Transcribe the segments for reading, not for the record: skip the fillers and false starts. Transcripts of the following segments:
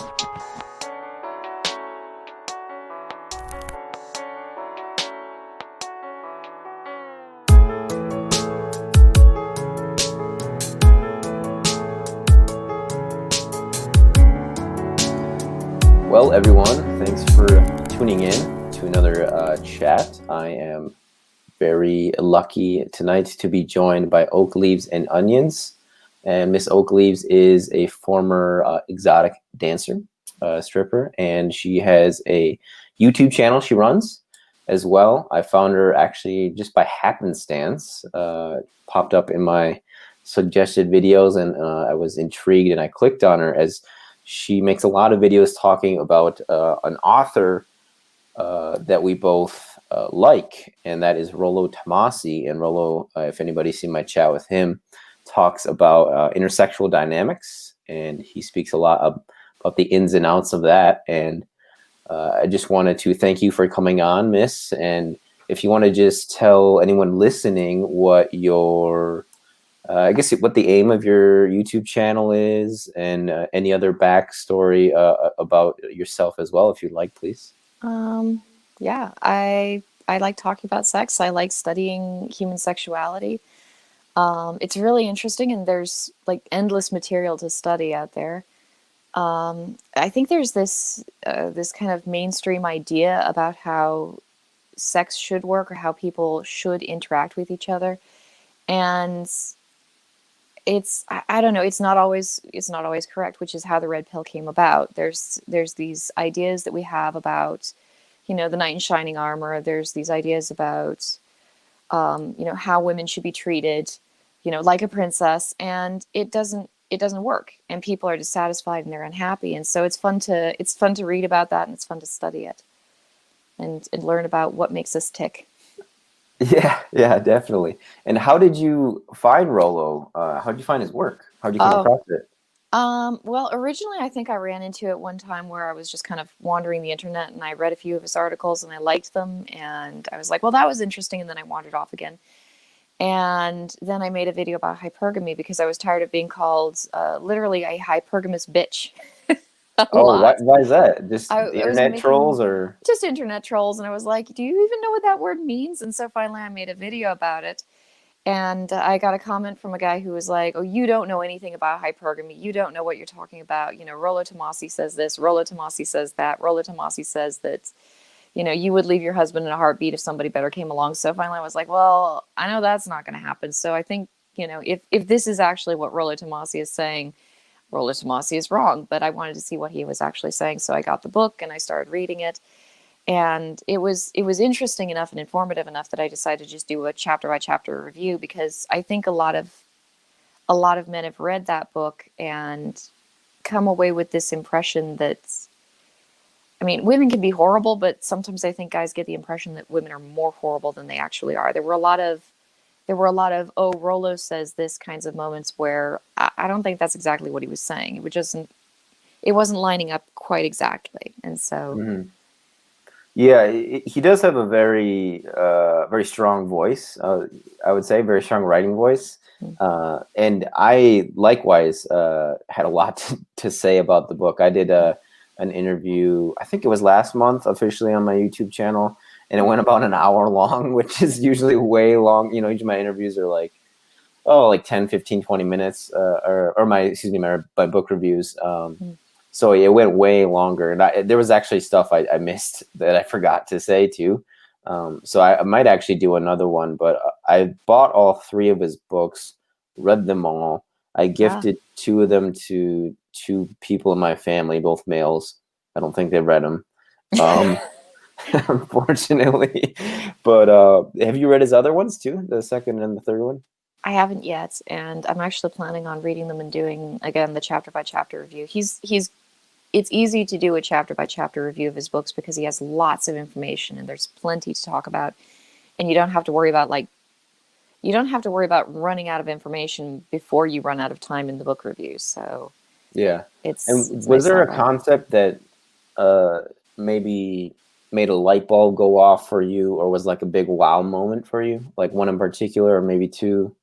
Well, everyone, thanks for tuning in to another chat. I am very lucky tonight to be joined by Oak Leaves and Onions. And Miss Oak Leaves is a former exotic dancer, stripper, and she has a YouTube channel she runs as well. I found her actually just by happenstance, popped up in my suggested videos, and I was intrigued and I clicked on her as she makes a lot of videos talking about an author that we both like, and that is Rolo Tomasi. And Rolo, if anybody's seen my chat with him, talks about intersexual dynamics, and he speaks a lot about the ins and outs of that. And I just wanted to thank you for coming on, Miss. And if you want to just tell anyone listening what your I guess what the aim of your YouTube channel is, and any other backstory about yourself as well, if you'd like, please. Yeah, I like talking about sex. I like studying human sexuality. It's really interesting, and there's like endless material to study out there. I think there's this kind of mainstream idea about how sex should work or how people should interact with each other, and I don't know, it's not always correct, which is how the red pill came about. There's these ideas that we have about, the knight in shining armor. There's these ideas about how women should be treated, like a princess, and it doesn't work, and people are dissatisfied and they're unhappy. And so it's fun to read about that, and it's fun to study it and learn about what makes us tick. Yeah, definitely. And how did you find Rolo? How did you find his work? How did you come across it? Well, originally I think I ran into it one time where I was just kind of wandering the internet, and I read a few of his articles and I liked them, and I was like, well, that was interesting, and then I wandered off again. And then I made a video about hypergamy because I was tired of being called literally a hypergamous bitch. Why is that? Just I internet trolls, or just internet trolls? And I was like, do you even know what that word means? And so finally I made a video about it. And I got a comment from a guy who was like, oh, you don't know anything about hypergamy. You don't know what you're talking about. Rolo Tomasi says this. Rolo Tomasi says that. Rolo Tomasi says that, you would leave your husband in a heartbeat if somebody better came along. So finally I was like, well, I know that's not going to happen. So I think, if this is actually what Rolo Tomasi is saying, Rolo Tomasi is wrong. But I wanted to see what he was actually saying. So I got the book and I started reading it. And it was interesting enough and informative enough that I decided to just do a chapter by chapter review, because I think a lot of men have read that book and come away with this impression that, women can be horrible, but sometimes I think guys get the impression that women are more horrible than they actually are. There were a lot of oh, Rolo says this kinds of moments where I don't think that's exactly what he was saying. It wasn't lining up quite exactly, and so. Mm-hmm. Yeah, he does have a very strong voice. I would say very strong writing voice, and I likewise had a lot to say about the book. I did an interview, I think it was last month, officially on my YouTube channel, and it went about an hour long, which is usually way long. Each of my interviews are like 10, 15, 20 minutes, or my book reviews. So it went way longer, and there was actually stuff I missed that I forgot to say too. So I might actually do another one, but I bought all 3 of his books, read them all. I gifted 2 of them to 2 people in my family, both males. I don't think they've read them, unfortunately. But have you read his other ones too, the second and the third one? I haven't yet, and I'm actually planning on reading them and doing, again, the chapter by chapter review. It's easy to do a chapter by chapter review of his books because he has lots of information and there's plenty to talk about, and you don't have to worry about running out of information before you run out of time in the book review. So yeah, it's was nice there a concept that maybe made a light bulb go off for you, or was like a big wow moment for you, like one in particular, or maybe 2?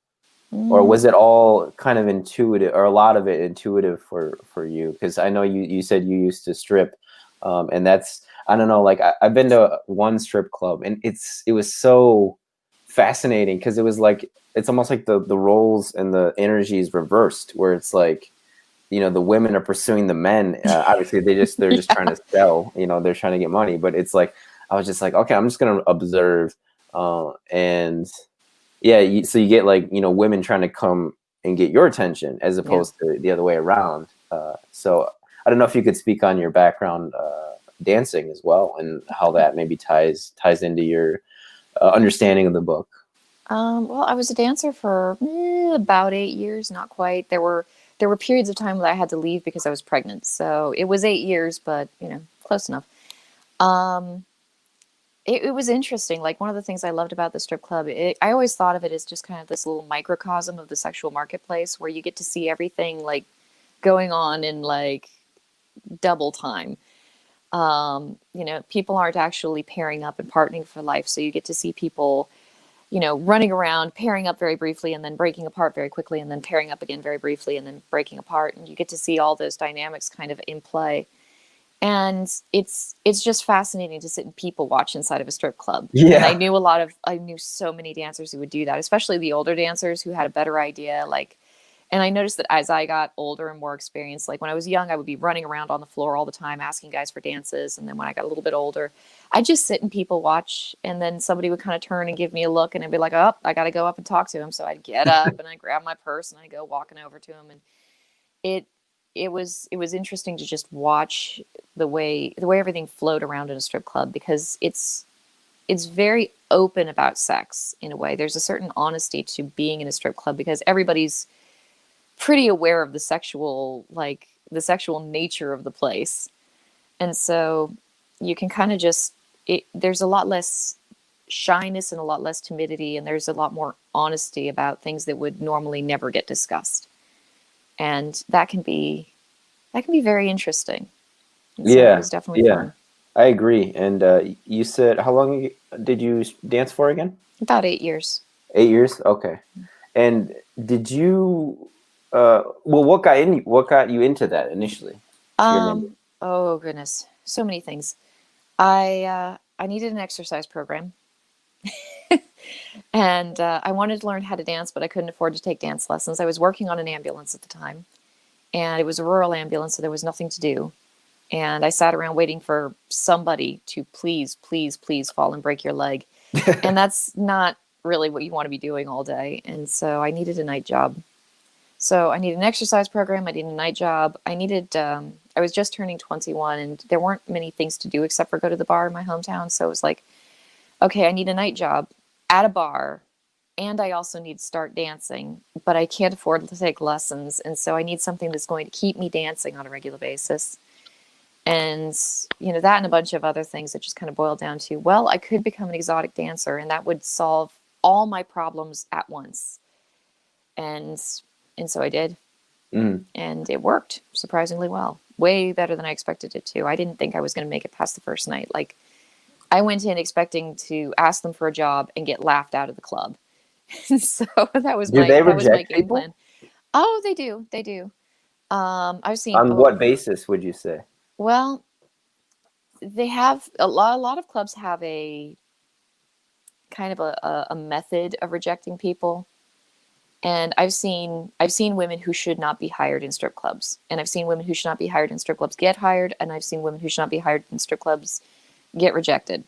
or was it all kind of intuitive, or a lot of it intuitive for you? Because I know you said you used to strip, and that's, I don't know, like I've been to one strip club, and it was so fascinating because it was like, it's almost like the roles and the energies reversed, where it's like, you know, the women are pursuing the men. Obviously, they're just trying to sell. You know, they're trying to get money. But it's like, I was just like, okay, I'm just gonna observe, and yeah. So you get like, you know, women trying to come and get your attention as opposed to the other way around. So I don't know if you could speak on your background dancing as well, and how that maybe ties into your understanding of the book. Well, I was a dancer for about 8 years, not quite. There were periods of time that I had to leave because I was pregnant. So it was 8 years, but you know, close enough. Um, it was interesting. Like one of the things I loved about the strip club, I always thought of it as just kind of this little microcosm of the sexual marketplace where you get to see everything like going on in like double time. You know, people aren't actually pairing up and partnering for life. So you get to see people, you know, running around, pairing up very briefly and then breaking apart very quickly and then pairing up again very briefly and then breaking apart. And you get to see all those dynamics kind of in play. And it's just fascinating to sit and people watch inside of a strip club. And Yeah. I knew so many dancers who would do that, especially the older dancers who had a better idea. Like, and I noticed that as I got older and more experienced, like when I was young, I would be running around on the floor all the time asking guys for dances. And then when I got a little bit older, I'd just sit and people watch. And then somebody would kind of turn and give me a look and I'd be like, oh, I got to go up and talk to him. So I'd get up and I'd grab my purse and I'd go walking over to him. And it, it was interesting to just watch the way everything flowed around in a strip club because it's very open about sex in a way. There's a certain honesty to being in a strip club because everybody's pretty aware of the sexual nature of the place. And so you can kind of there's a lot less shyness and a lot less timidity, and there's a lot more honesty about things that would normally never get discussed. And that can be very interesting. And so it Yeah. was definitely Yeah. fun. I agree. And you said, how long did you dance for again? About 8 years. 8 years? Okay. And did you well, what got you into that initially, if you remember? Oh goodness, so many things. I needed an exercise program, and I wanted to learn how to dance, but I couldn't afford to take dance lessons. I was working on an ambulance at the time, and it was a rural ambulance, so there was nothing to do. And I sat around waiting for somebody to please, please, please fall and break your leg. And that's not really what you want to be doing all day. And so I needed a night job. So I needed an exercise program. I needed a night job. I was just turning 21 and there weren't many things to do except for go to the bar in my hometown. So it was like, okay, I need a night job at a bar. And I also need to start dancing, but I can't afford to take lessons. And so I need something that's going to keep me dancing on a regular basis. And, you know, that and a bunch of other things that just kind of boiled down to, well, I could become an exotic dancer and that would solve all my problems at once. And so I did. Mm. And it worked surprisingly well. Way better than I expected it to. I didn't think I was going to make it past the first night. Like, I went in expecting to ask them for a job and get laughed out of the club. So that was Do my they game reject plan. people? Oh, they do. They do. I've seen, On what basis would you say? well, they have a lot of clubs have a kind of a method of rejecting people. And I've seen women who should not be hired in strip clubs, and I've seen women who should not be hired in strip clubs get hired, and I've seen women who should not be hired in strip clubs get rejected.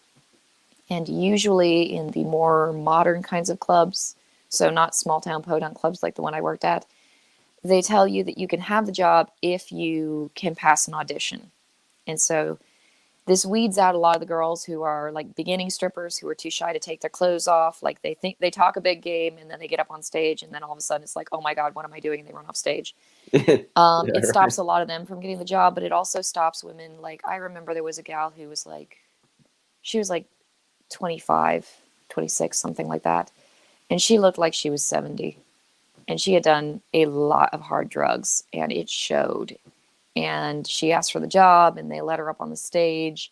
And usually in the more modern kinds of clubs, so not small town podunk clubs like the one I worked at, they tell you that you can have the job if you can pass an audition. And so this weeds out a lot of the girls who are like beginning strippers who are too shy to take their clothes off. Like they think they talk a big game and then they get up on stage and then all of a sudden it's like, oh my God, what am I doing? And they run off stage. Yeah, It right. stops a lot of them from getting the job, but it also stops women. Like I remember there was a gal who was like, she was like 25, 26, something like that. And she looked like she was 70. And she had done a lot of hard drugs and it showed. And she asked for the job and they let her up on the stage.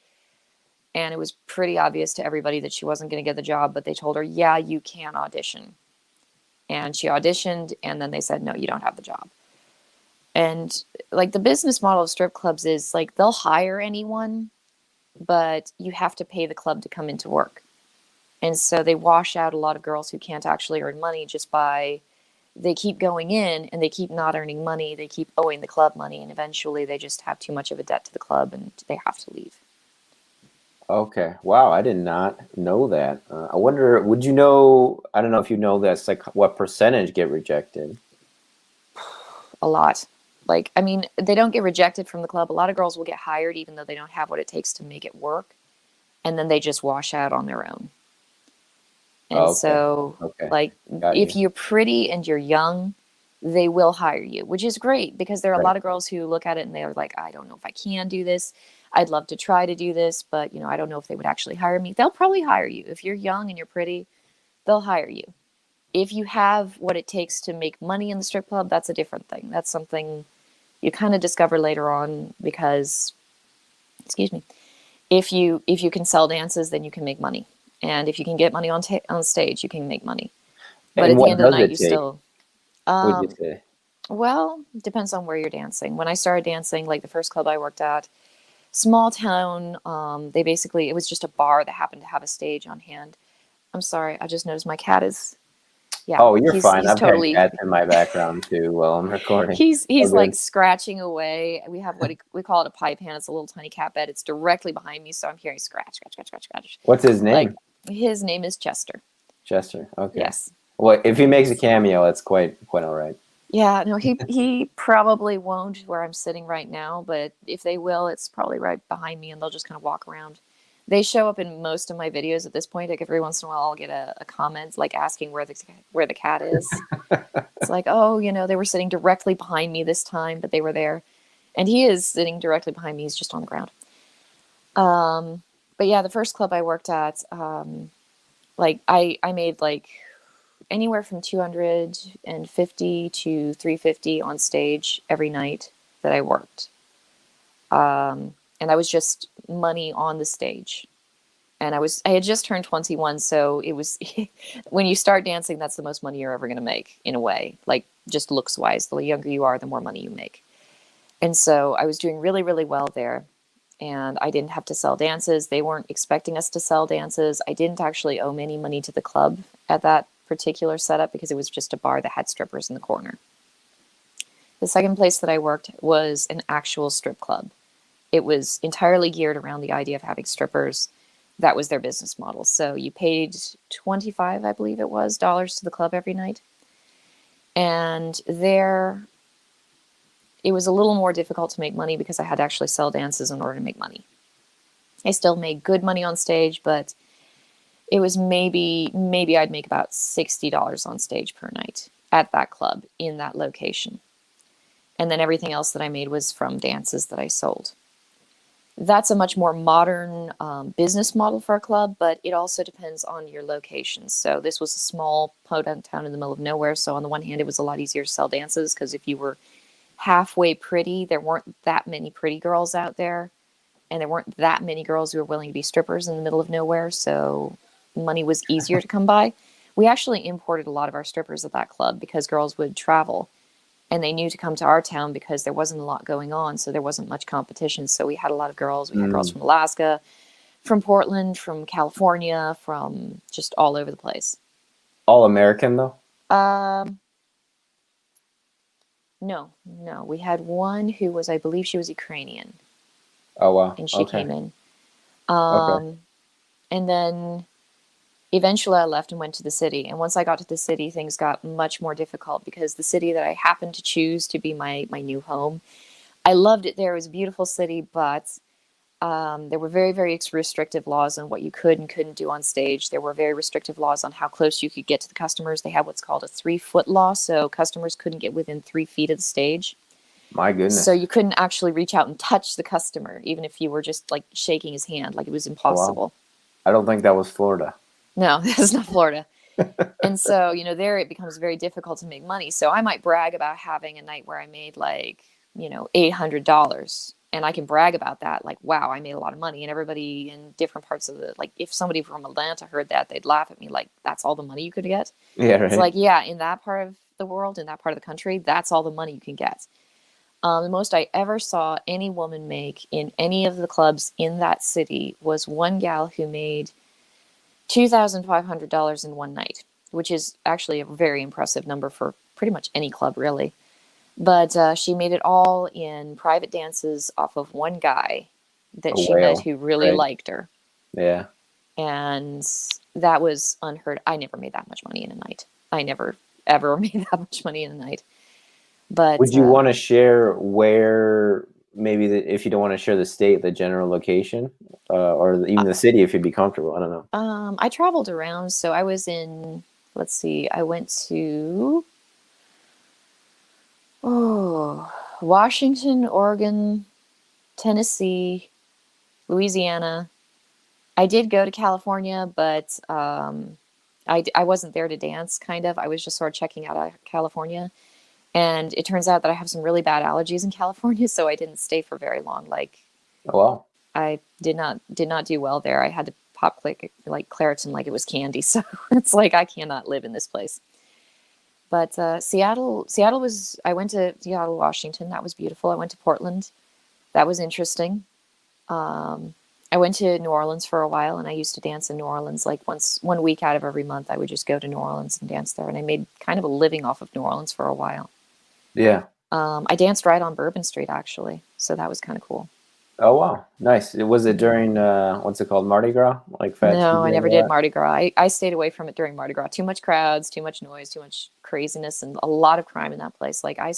And it was pretty obvious to everybody that she wasn't going to get the job, but they told her, yeah, you can audition. and she auditioned, and then they said, no, you don't have the job. And like the business model of strip clubs is like they'll hire anyone, but you have to pay the club to come into work. And so they wash out a lot of girls who can't actually earn money just by they keep going in and they keep not earning money. They keep owing the club money, and eventually they just have too much of a debt to the club and they have to leave. Okay. Wow, I did not know that. I wonder, would you know, I don't know if you know this, like what percentage get rejected? A lot. Like, I mean, they don't get rejected from the club. A lot of girls will get hired even though they don't have what it takes to make it work. And then they just wash out on their own. And Okay. so, Okay. like, Got if you. you're pretty and you're young, they will hire you, which is great because there are a Right. lot of girls who look at it and they're like, I don't know if I can do this. I'd love to try to do this, but, you know, I don't know if they would actually hire me. They'll probably hire you. If you're young and you're pretty, they'll hire you. If you have what it takes to make money in the strip club, that's a different thing. That's something you kind of discover later on because, excuse me, if you can sell dances, then you can make money. And if you can get money on stage, you can make money. But And at the what end of the does night, it you take, still, would you um, say? well, depends on where you're dancing. When I started dancing, like the first club I worked at, small town, they basically, it was just a bar that happened to have a stage on hand. I'm sorry, I just noticed my cat is, yeah, Oh, you're he's fine. he's I've had totally cats in my background too while I'm recording. Oh, he's like good. scratching away. We have what we call it a pipe hand. It's a little tiny cat bed. It's directly behind me, so I'm hearing scratch, scratch, scratch, scratch, scratch. What's his Like name? his name is Chester. Chester. Okay. Yes. Well, if he makes a Yes. cameo, it's quite all right. Yeah, no, he probably won't where I'm sitting right now, but if they will, it's probably right behind me and they'll just kind of walk around. They show up in most of my videos at this point. Like every once in a while I'll get a comment like asking where the cat is. It's like, oh, you know, they were sitting directly behind me this time, but they were there. And he is sitting directly behind me. He's just on the ground. But yeah, the first club I worked at, like I made like anywhere from 250 to 350 on stage every night that I worked. And I was just money on the stage. And I had just turned 21, so it was when you start dancing, that's the most money you're ever going to make in a way, like just looks wise. The younger you are, the more money you make. And so I was doing really, really well there. And I didn't have to sell dances. They weren't expecting us to sell dances. I didn't actually owe any money to the club at that particular setup because it was just a bar that had strippers in the corner. The second place that I worked was an actual strip club. It was entirely geared around the idea of having strippers. That was their business model. So you paid 25, I believe it was, dollars to the club every night. And there it was a little more difficult to make money because I had to actually sell dances in order to make money. I still made good money on stage, but it was maybe I'd make about $60 on stage per night at that club in that location. And then everything else that I made was from dances that I sold. That's a much more modern business model for a club, but it also depends on your location. So this was a small podunk town in the middle of nowhere. So on the one hand, it was a lot easier to sell dances because if you were halfway pretty, there weren't that many pretty girls out there, and there weren't that many girls who were willing to be strippers in the middle of nowhere. So money was easier to come by. We actually imported a lot of our strippers at that club because girls would travel and they knew to come to our town because there wasn't a lot going on, so there wasn't much competition. So we had a lot of girls. We had girls from Alaska, from Portland, from California, from just all over the place. All American though? No. We had one who was, I believe she was Ukrainian. Oh wow. And she Okay. came in. Okay. And then eventually I left and went to the city. And once I got to the city, things got much more difficult because the city that I happened to choose to be my new home, I loved it there. It was a beautiful city, but there were very, very restrictive laws on what you could and couldn't do on stage. There were very restrictive laws on how close you could get to the customers. They had what's called a 3-foot law, so customers couldn't get within 3 feet of the stage. My goodness. So you couldn't actually reach out and touch the customer, even if you were just like shaking his hand. Like it was impossible. Wow. I don't think that was Florida. No, that's not Florida. And so, you know, there it becomes very difficult to make money. So I might brag about having a night where I made like, you know, $800. and I can brag about that. Like, wow, I made a lot of money. And everybody in different parts of the, like, if somebody from Atlanta heard that, they'd laugh at me. Like, that's all the money you could get. Yeah, It's right. like, yeah, in that part of the world, in that part of the country, that's all the money you can get. The most I ever saw any woman make in any of the clubs in that city was one gal who made $2,500 in one night, which is actually a very impressive number for pretty much any club, really. But she made it all in private dances off of one guy that A she met whale, who really right? liked her. Yeah. And that was unheard. I never made that much money in a night. I never, ever made that much money in a night. But Would you want to share where, maybe if you don't want to share the state, the general location, or even the city, if you'd be comfortable? I don't know. I traveled around. So I was in, let's see, I went to Washington, Oregon, Tennessee, Louisiana. I did go to California, but I wasn't there to dance, kind of. I was just sort of checking out California. And it turns out that I have some really bad allergies in California, so I didn't stay for very long. Like, Oh, wow. I did not do well there. I had to pop like Claritin like it was candy. So it's like I cannot live in this place. But Seattle was. I went to Seattle, Washington. That was beautiful. I went to Portland. That was interesting. I went to New Orleans for a while, and I used to dance in New Orleans. Like one week out of every month, I would just go to New Orleans and dance there. And I made kind of a living off of New Orleans for a while. Yeah. I danced right on Bourbon Street, actually. So that was kind of cool. Oh, wow. Nice. Was it during, what's it called, Mardi Gras? Like Fat No, I Tuesday and never all did that? Mardi Gras. I stayed away from it during Mardi Gras. Too much crowds, too much noise, too much craziness, and a lot of crime in that place. Like I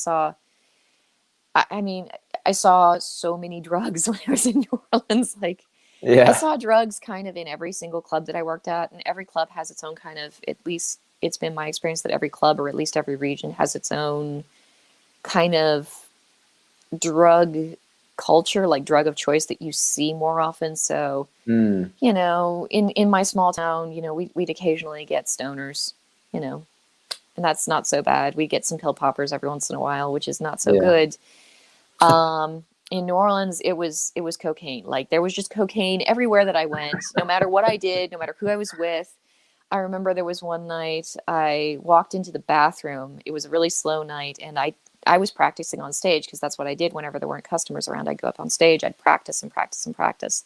mean, I saw so many drugs when I was in New Orleans. Like, I Yeah. saw drugs kind of in every single club that I worked at, and every club has its own kind of, at least it's been my experience that every club or at least every region has its own kind of drug culture, like drug of choice that you see more often. So, Mm. in my small town, we'd occasionally get stoners, you know, and that's not so bad. We get some pill poppers every once in a while, which is not so Yeah. good. In New Orleans, it was cocaine. Like, there was just cocaine everywhere that I went, no matter what I did, no matter who I was with. I remember there was one night I walked into the bathroom. It was a really slow night, and I was practicing on stage because that's what I did whenever there weren't customers around. I'd go up on stage, I'd practice and practice and practice.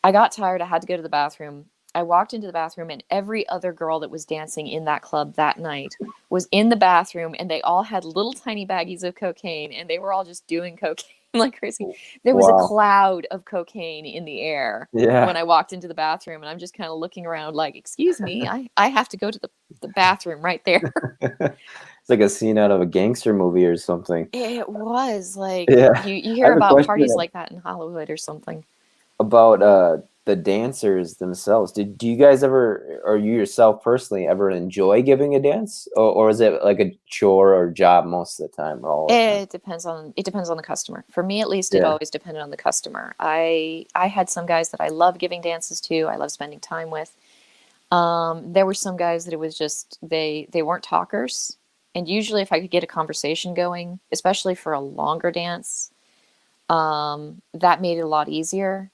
I got tired. I had to go to the bathroom. I walked into the bathroom, and every other girl that was dancing in that club that night was in the bathroom, and they all had little tiny baggies of cocaine, and they were all just doing cocaine like crazy. There was a Wow. cloud of cocaine in the air when Yeah. I walked into the bathroom, and I'm just kind of looking around like, excuse me, I have to go to the bathroom right there. It's like a scene out of a gangster movie or something. It was like, Yeah. you I hear have a about question parties like that in Hollywood or something. about the dancers themselves. Do you guys ever, or you yourself personally, ever enjoy giving a dance, or is it like a chore or job most of the time, or all the time? It depends on the customer. For me, at least, it Yeah. always depended on the customer. I had some guys that I love giving dances to. I love spending time with. There were some guys that it was just they weren't talkers, and usually if I could get a conversation going, especially for a longer dance, that made it a lot easier.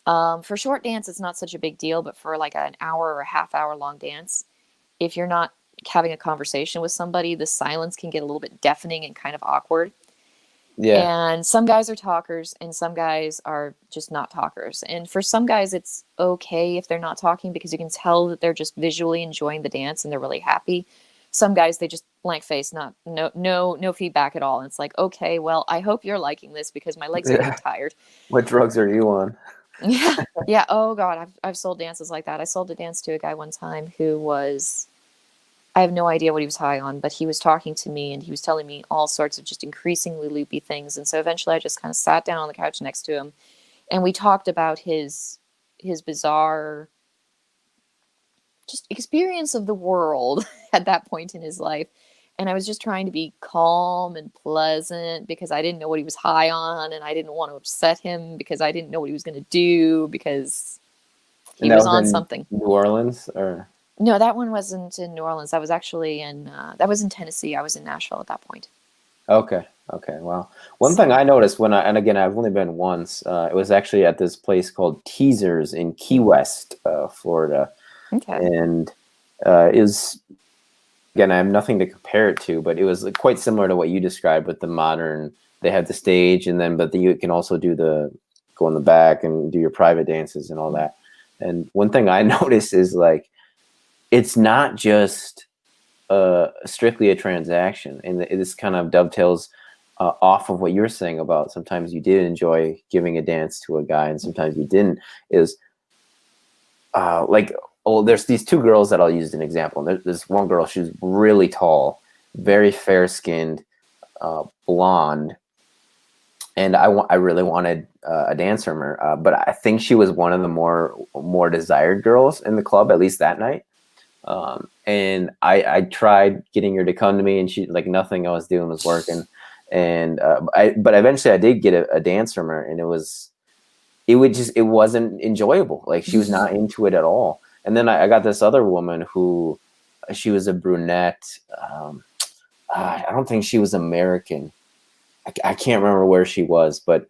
For short dance, it's not such a big deal, but for like an hour or a half hour long dance, if you're not having a conversation with somebody, the silence can get a little bit deafening and kind of awkward. Yeah. And some guys are talkers and some guys are just not talkers. And for some guys, it's okay if they're not talking because you can tell that they're just visually enjoying the dance and they're really happy. Some guys, they just blank face, no feedback at all. And it's like, okay, well, I hope you're liking this because my legs are getting Yeah. tired. What drugs are you on? Yeah. Yeah. Oh God. I've sold dances like that. I sold a dance to a guy one time who was, I have no idea what he was high on, but he was talking to me and he was telling me all sorts of just increasingly loopy things. And so eventually I just kind of sat down on the couch next to him and we talked about his bizarre just experience of the world at that point in his life. And I was just trying to be calm and pleasant because I didn't know what he was high on and I didn't want to upset him because I didn't know what he was going to do because And he that was was on in something. New Orleans, or? No, that one wasn't in New Orleans. That was actually that was in Tennessee. I was in Nashville at that point. Okay. Okay, wow. One thing I noticed and again, I've only been once, it was actually at this place called Teasers in Key West, Florida. Okay. And it was, again, I have nothing to compare it to, but it was quite similar to what you described with the modern, they had the stage and then, but then you can also go in the back and do your private dances and all that. And one thing I noticed is like, it's not just strictly a transaction, and this kind of dovetails off of what you're saying about sometimes you did enjoy giving a dance to a guy and sometimes you didn't. Is like, oh, there's these two girls that I'll use as an example. There's one girl, she's really tall, very fair skinned, blonde, and I really wanted a dance from her, but I think she was one of the more desired girls in the club, at least that night. And I tried getting her to come to me, and she, like, nothing I was doing was working. And but eventually I did get a dance from her, and it wasn't enjoyable. Like, she was not into it at all. And then I got this other woman who, she was a brunette. I don't think she was American. I can't remember where she was, but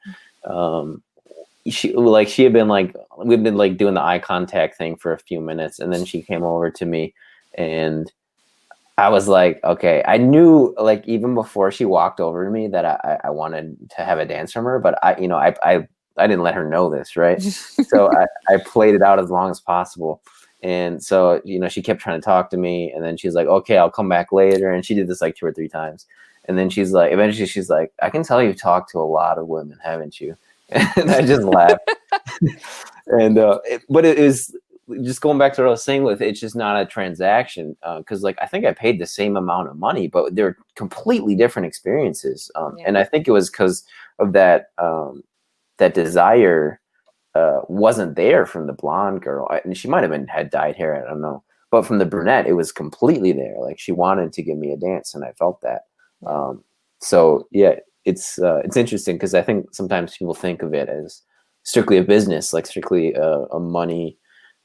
she had been like, we've been like doing the eye contact thing for a few minutes, and then she came over to me, and I was like, okay, I knew, like, even before she walked over to me that I wanted to have a dance from her, but I didn't let her know this, right? So I played it out as long as possible. And so, she kept trying to talk to me, and then she's like, okay, I'll come back later. And she did this like 2 or 3 times. And then eventually she's like, I can tell you've talked to a lot of women, haven't you? And I just laughed. And but it is just going back to what I was saying with, it's just not a transaction, because like, I think I paid the same amount of money, but they're completely different experiences. And I think it was because of that that desire wasn't there from the blonde girl. And she might have had dyed hair, I don't know, but from the brunette, it was completely there. Like, she wanted to give me a dance, and I felt that. So yeah, it's interesting, because I think sometimes people think of it as strictly a business, like strictly a money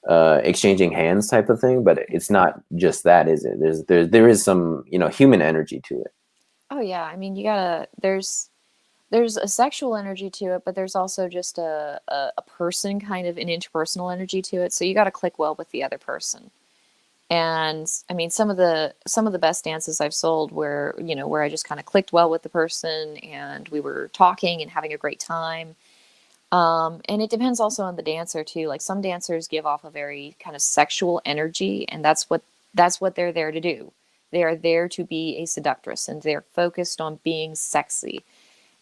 exchanging hands type of thing, but it's not just that, is it? There is some human energy to it. Oh yeah, I mean, there's a sexual energy to it, but there's also just a person, kind of an interpersonal energy to it. So you got to click well with the other person. And I mean, some of the best dances I've sold where I just kind of clicked well with the person, and we were talking and having a great time. And it depends also on the dancer too. Like, some dancers give off a very kind of sexual energy, and that's what they're there to do. They are there to be a seductress, and they're focused on being sexy.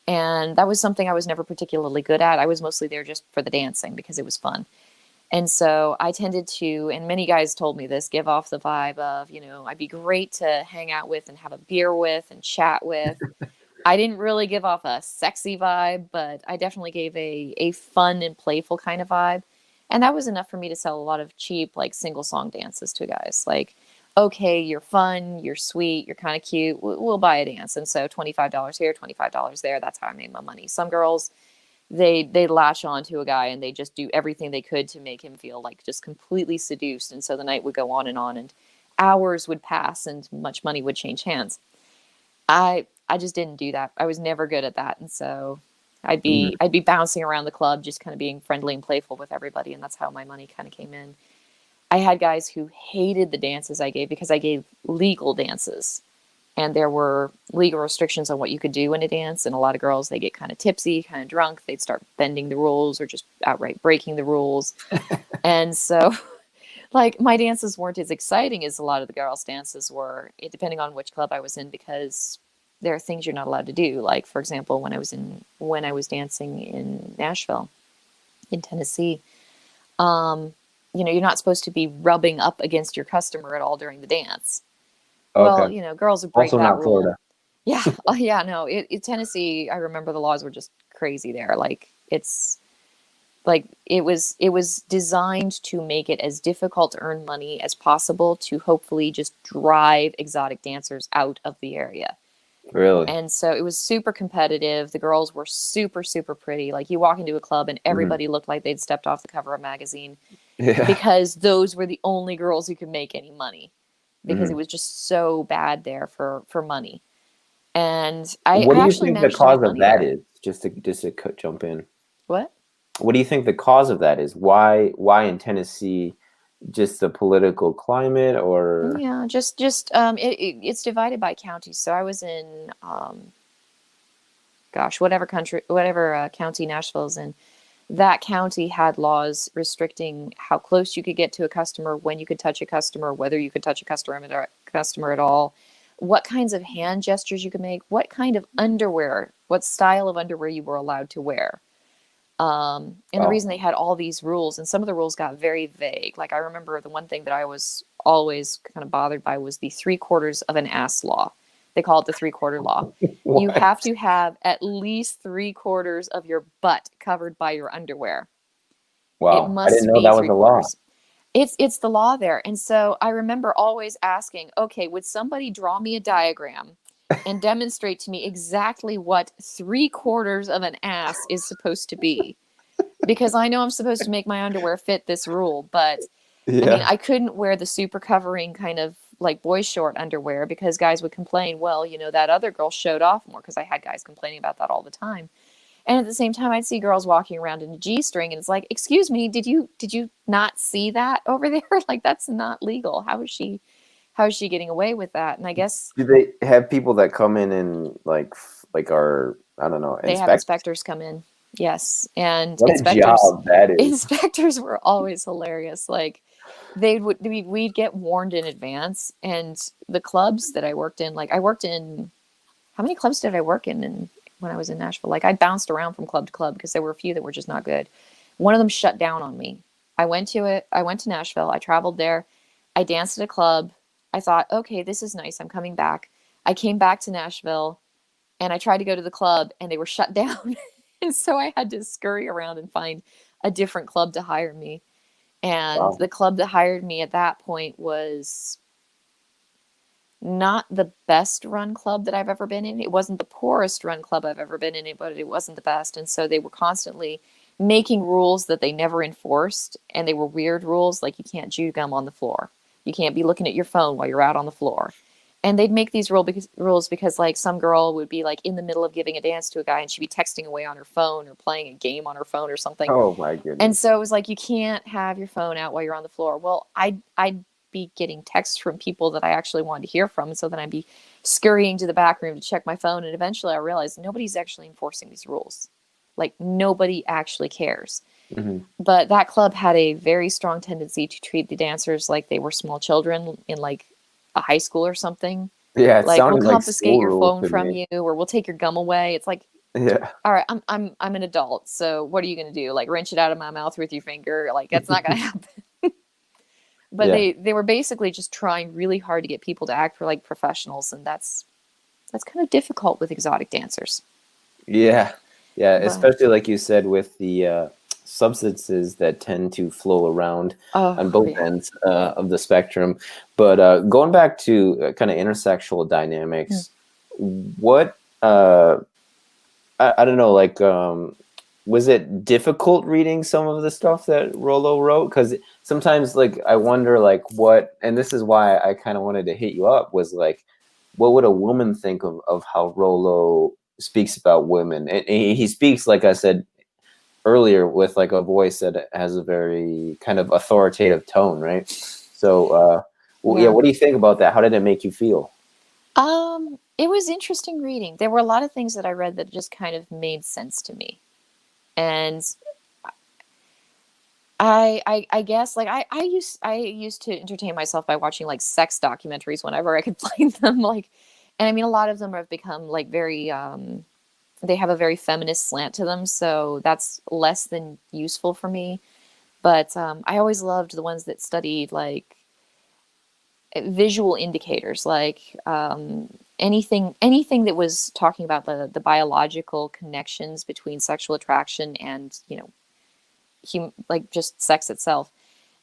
And that was something I was never particularly good at. I was mostly there just for the dancing because it was fun. And so I tended to, and many guys told me this, give off the vibe of, I'd be great to hang out with and have a beer with and chat with. I didn't really give off a sexy vibe, but I definitely gave a fun and playful kind of vibe. And that was enough for me to sell a lot of cheap, like, single song dances to guys. Like, okay, you're fun, you're sweet, you're kind of cute, we'll buy a dance. And so $25 here, $25 there. That's how I made my money. Some girls, they latch on to a guy, and they just do everything they could to make him feel like just completely seduced. And so the night would go on, and hours would pass, and much money would change hands. I just didn't do that. I was never good at that. And so I'd be bouncing around the club, just kind of being friendly and playful with everybody. And that's how my money kind of came in. I had guys who hated the dances I gave because I gave legal dances, and there were legal restrictions on what you could do in a dance. And a lot of girls, they get kind of tipsy, kind of drunk. They'd start bending the rules or just outright breaking the rules. And so, like, my dances weren't as exciting as a lot of the girls' dances were, depending on which club I was in, because there are things you're not allowed to do. Like, for example, when I was dancing in Nashville, in Tennessee, you're not supposed to be rubbing up against your customer at all during the dance. Okay. Well, girls would break Also that not rule. Florida. Yeah. Oh, yeah. No, Tennessee, I remember the laws were just crazy there. Like, it was designed to make it as difficult to earn money as possible, to hopefully just drive exotic dancers out of the area. Really? And so it was super competitive. The girls were super, super pretty. Like, you walk into a club and everybody looked like they'd stepped off the cover of a magazine, Yeah. because those were the only girls who could make any money, because it was just so bad there for money. And What I do you actually think the managed to make cause of money that there. is? Just to jump in. What? What do you think the cause of that is? Why in Tennessee? Just the political climate, or Yeah, it's divided by counties. So I was in gosh, whatever county Nashville's in. That county had laws restricting how close you could get to a customer, when you could touch a customer, whether you could touch a customer at all, what kinds of hand gestures you could make, what kind of underwear, what style of underwear you were allowed to wear. And the wow, reason they had all these rules, and some of the rules got very vague. Like I remember the one thing that I was always kind of bothered by was the 3/4 of an ass law. They call it the 3/4 law. You what? have to have at least 3/4 of your butt covered by your underwear. It Wow, I didn't must know be that was three a law. quarters. It's the law there. And so I remember always asking, okay, would somebody draw me a diagram and demonstrate to me exactly what 3/4 of an ass is supposed to be? Because I know I'm supposed to make my underwear fit this rule, but I mean, Yeah, I couldn't wear the super covering kind of like boy short underwear because guys would complain, well, that other girl showed off more, because I had guys complaining about that all the time. And at the same time, I'd see girls walking around in a G-string, and it's like, excuse me, did you not see that over there? Like, that's not legal. How is she getting away with that? And I guess do they have people that come in and like are, I don't know, they have inspect? inspectors come in. Yes. And What a inspectors job that is. inspectors were always hilarious. Like we'd get warned in advance. And the clubs that I worked in, like I worked in, how many clubs did I work in when I was in Nashville? Like I bounced around from club to club because there were a few that were just not good. One of them shut down on me. I went to it. I went to Nashville. I traveled there. I danced at a club. I thought, okay, this is nice. I'm coming back. I came back to Nashville and I tried to go to the club and they were shut down. And so I had to scurry around and find a different club to hire me. And Wow. the club that hired me at that point was not the best run club that I've ever been in. It wasn't the poorest run club I've ever been in, but it wasn't the best. And so they were constantly making rules that they never enforced. And they were weird rules, like you can't chew gum on the floor. You can't be looking at your phone while you're out on the floor. And they'd make these rules because like some girl would be like in the middle of giving a dance to a guy and she'd be texting away on her phone or playing a game on her phone or something. Oh my And goodness. so it was like, you can't have your phone out while you're on the floor. Well, I'd be getting texts from people that I actually wanted to hear from. And so then I'd be scurrying to the back room to check my phone. And eventually I realized nobody's actually enforcing these rules. Like nobody actually cares. Hmm. But that club had a very strong tendency to treat the dancers like they were small children in like a high school or something. Yeah, it Like, we'll sounded like confiscate school your rules phone to from me. you, or we'll take your gum away. It's like, Yeah. all right, I'm an adult, so what are you gonna do? Like wrench it out of my mouth with your finger? Like that's not gonna happen. But Yeah. they were basically just trying really hard to get people to act for like professionals, and that's kind of difficult with exotic dancers. Yeah. Yeah, But especially like you said with the substances that tend to flow around on oh both yeah. ends of the spectrum. But going back to kind of intersexual Mm. dynamics, what I don't know, like was it difficult reading some of the stuff that Rolo wrote? Because sometimes, like, I wonder, like, what, and this is why I kind of wanted to hit you up, was like, what would a woman think of how Rolo speaks about women? And he speaks, like I said earlier, with like a voice that has a very kind of authoritative tone, right? So, well, yeah, Yeah. what do you think about that? How did it make you feel? It was interesting reading. There were a lot of things that I read that just kind of made sense to me. And I guess like I used to entertain myself by watching like sex documentaries whenever I could find them. Like, and I mean, a lot of them have become like very they have a very feminist slant to them, so that's less than useful for me. But I always loved the ones that studied like visual indicators, like anything that was talking about the biological connections between sexual attraction and like just sex itself.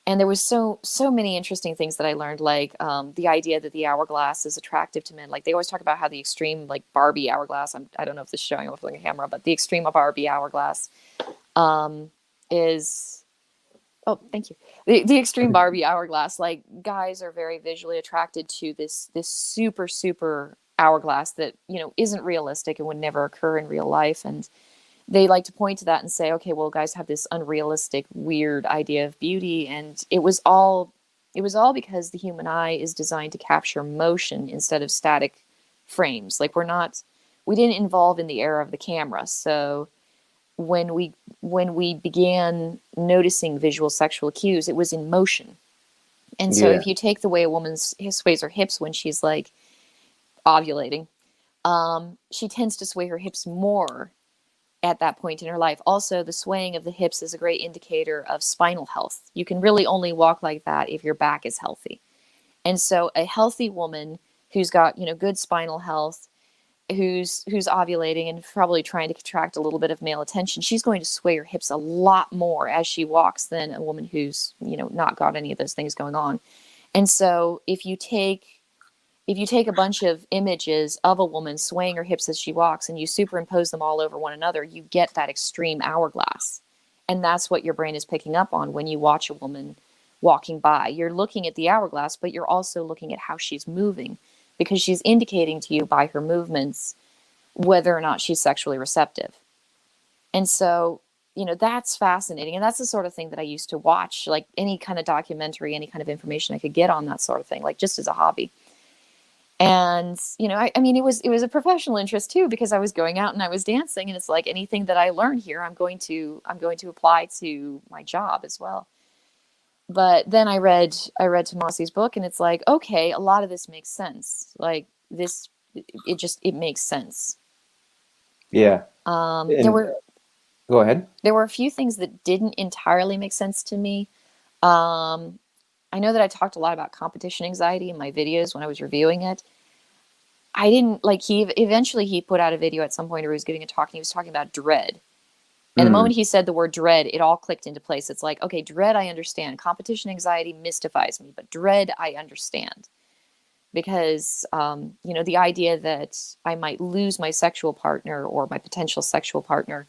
And there was so many interesting things that I learned, like the idea that the hourglass is attractive to men. Like they always talk about how the extreme, like Barbie hourglass. I don't know if this is showing up on the camera, but the extreme of Barbie hourglass is. Oh, thank you. The extreme Barbie hourglass. Like guys are very visually attracted to this super hourglass that, isn't realistic and would never occur in real life. And they like to point to that and say, okay, well, guys have this unrealistic, weird idea of beauty. And it was all because the human eye is designed to capture motion instead of static frames. Like we didn't evolve in the era of the camera. So when we began noticing visual sexual cues, it was in motion. And so Yeah. if you take the way a woman sways her hips when she's like ovulating, she tends to sway her hips more at that point in her life. Also, the swaying of the hips is a great indicator of spinal health. You can really only walk like that if your back is healthy. And so a healthy woman who's got, good spinal health, who's ovulating and probably trying to contract a little bit of male attention, she's going to sway her hips a lot more as she walks than a woman who's, not got any of those things going on. And so if you take a bunch of images of a woman swaying her hips as she walks and you superimpose them all over one another, you get that extreme hourglass. And that's what your brain is picking up on when you watch a woman walking by. You're looking at the hourglass, but you're also looking at how she's moving, because she's indicating to you by her movements whether or not she's sexually receptive. And so, that's fascinating. And that's the sort of thing that I used to watch, like any kind of documentary, any kind of information I could get on that sort of thing, like just as a hobby. And, I mean, it was a professional interest too, because I was going out and I was dancing, and it's like anything that I learn here, I'm going to apply to my job as well. But then I read Tomasi's book, and it's like, okay, a lot of this makes sense. Like this, it makes sense. Yeah. There were Go ahead. There were a few things that didn't entirely make sense to me. I know that I talked a lot about competition anxiety in my videos when I was reviewing it. I didn't like, he put out a video at some point where he was giving a talk and he was talking about dread. And the moment he said the word dread, it all clicked into place. It's like, okay, dread, I understand. Competition anxiety mystifies me, but dread, I understand. Because, the idea that I might lose my sexual partner or my potential sexual partner,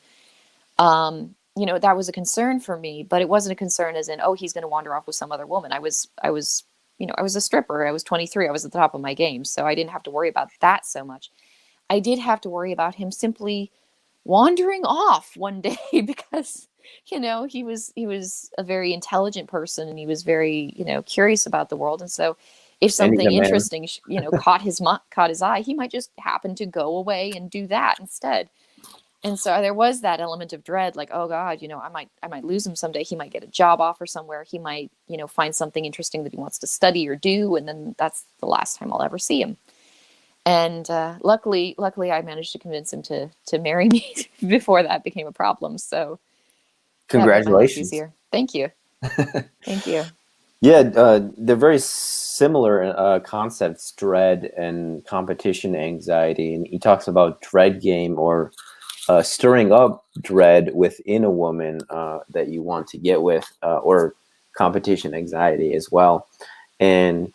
that was a concern for me, but it wasn't a concern as in, oh, he's going to wander off with some other woman. I was a stripper. I was 23. I was at the top of my game. So I didn't have to worry about that so much. I did have to worry about him simply wandering off one day because, he was a very intelligent person, and he was very, curious about the world. And so if something interesting, caught his eye, he might just happen to go away and do that instead. And so there was that element of dread, like, oh God, I might lose him someday. He might get a job offer somewhere. He might, find something interesting that he wants to study or do. And then that's the last time I'll ever see him. And luckily I managed to convince him to marry me before that became a problem. So congratulations. Thank you. Thank you. Yeah, they're very similar concepts, dread and competition anxiety. And he talks about dread game, or stirring up dread within a woman that you want to get with, or competition anxiety as well. And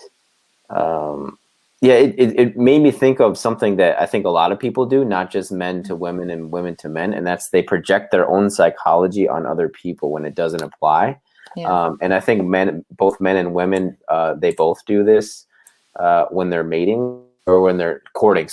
it made me think of something that I think a lot of people do, not just men to women and women to men, and that's they project their own psychology on other people when it doesn't apply. Yeah. And I think both men and women, they both do this when they're mating or when they're courting,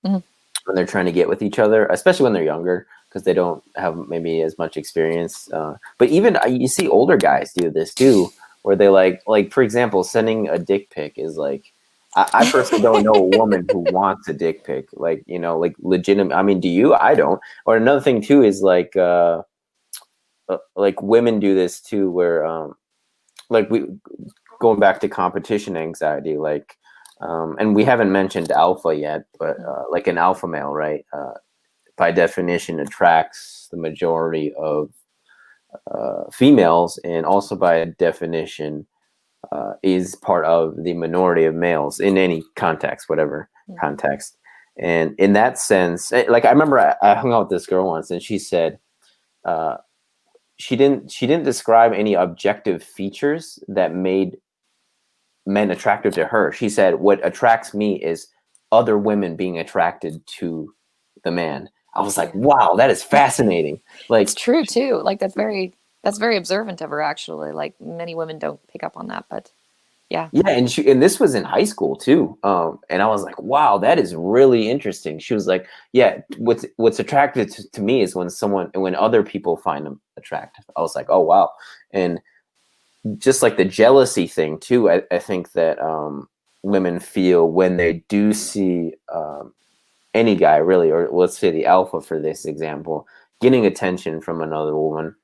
when they're trying to get with each other, especially when they're younger, because they don't have maybe as much experience. But even you see older guys do this too, where they like, for example, sending a dick pic is like, I personally don't know a woman who wants a dick pic, like legitimate. I mean, do you? I don't. Or another thing too is like women do this too, where going back to competition anxiety, and we haven't mentioned alpha yet, but like an alpha male, right? By definition, attracts the majority of females, and also by definition is part of the minority of males in any context, whatever context. And in that sense, like I remember I hung out with this girl once, and she said she didn't describe any objective features that made men attractive to her. She said, what attracts me is other women being attracted to the man. I was like, wow, that is fascinating. Like, it's true too. Like that's very observant of her, actually. Like many women don't pick up on that, but Yeah. Yeah, and this was in high school too. And I was like, wow, that is really interesting. She was like, yeah, what's attractive to me is when other people find them attractive. I was like, oh wow. And just like the jealousy thing too, I think that women feel when they do see any guy really, or let's say the alpha for this example, getting attention from another woman,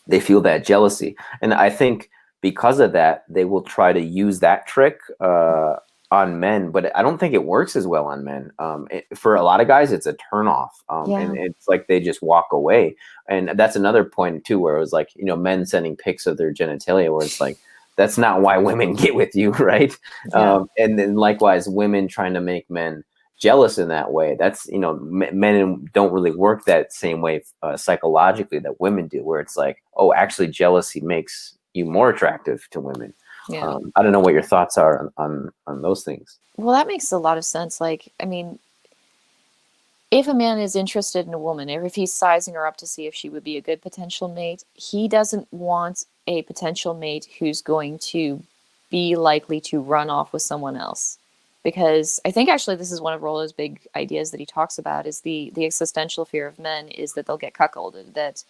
they feel that jealousy. And I think because of that, they will try to use that trick on men, but I don't think it works as well on men. For a lot of guys, it's a turnoff, and Yeah. it's like they just walk away. And that's another point too, where it was like, men sending pics of their genitalia, where it's like, that's not why women get with you, right? Yeah. And then likewise, women trying to make men jealous in that way. That's, men don't really work that same way psychologically that women do, where it's like, oh, actually jealousy makes you more attractive to women. Yeah. I don't know what your thoughts are on those things. Well, that makes a lot of sense. Like, I mean, if a man is interested in a woman, or if he's sizing her up to see if she would be a good potential mate, he doesn't want a potential mate who's going to be likely to run off with someone else. Because I think actually this is one of Rolo's big ideas that he talks about, is the existential fear of men is that they'll get cuckolded, that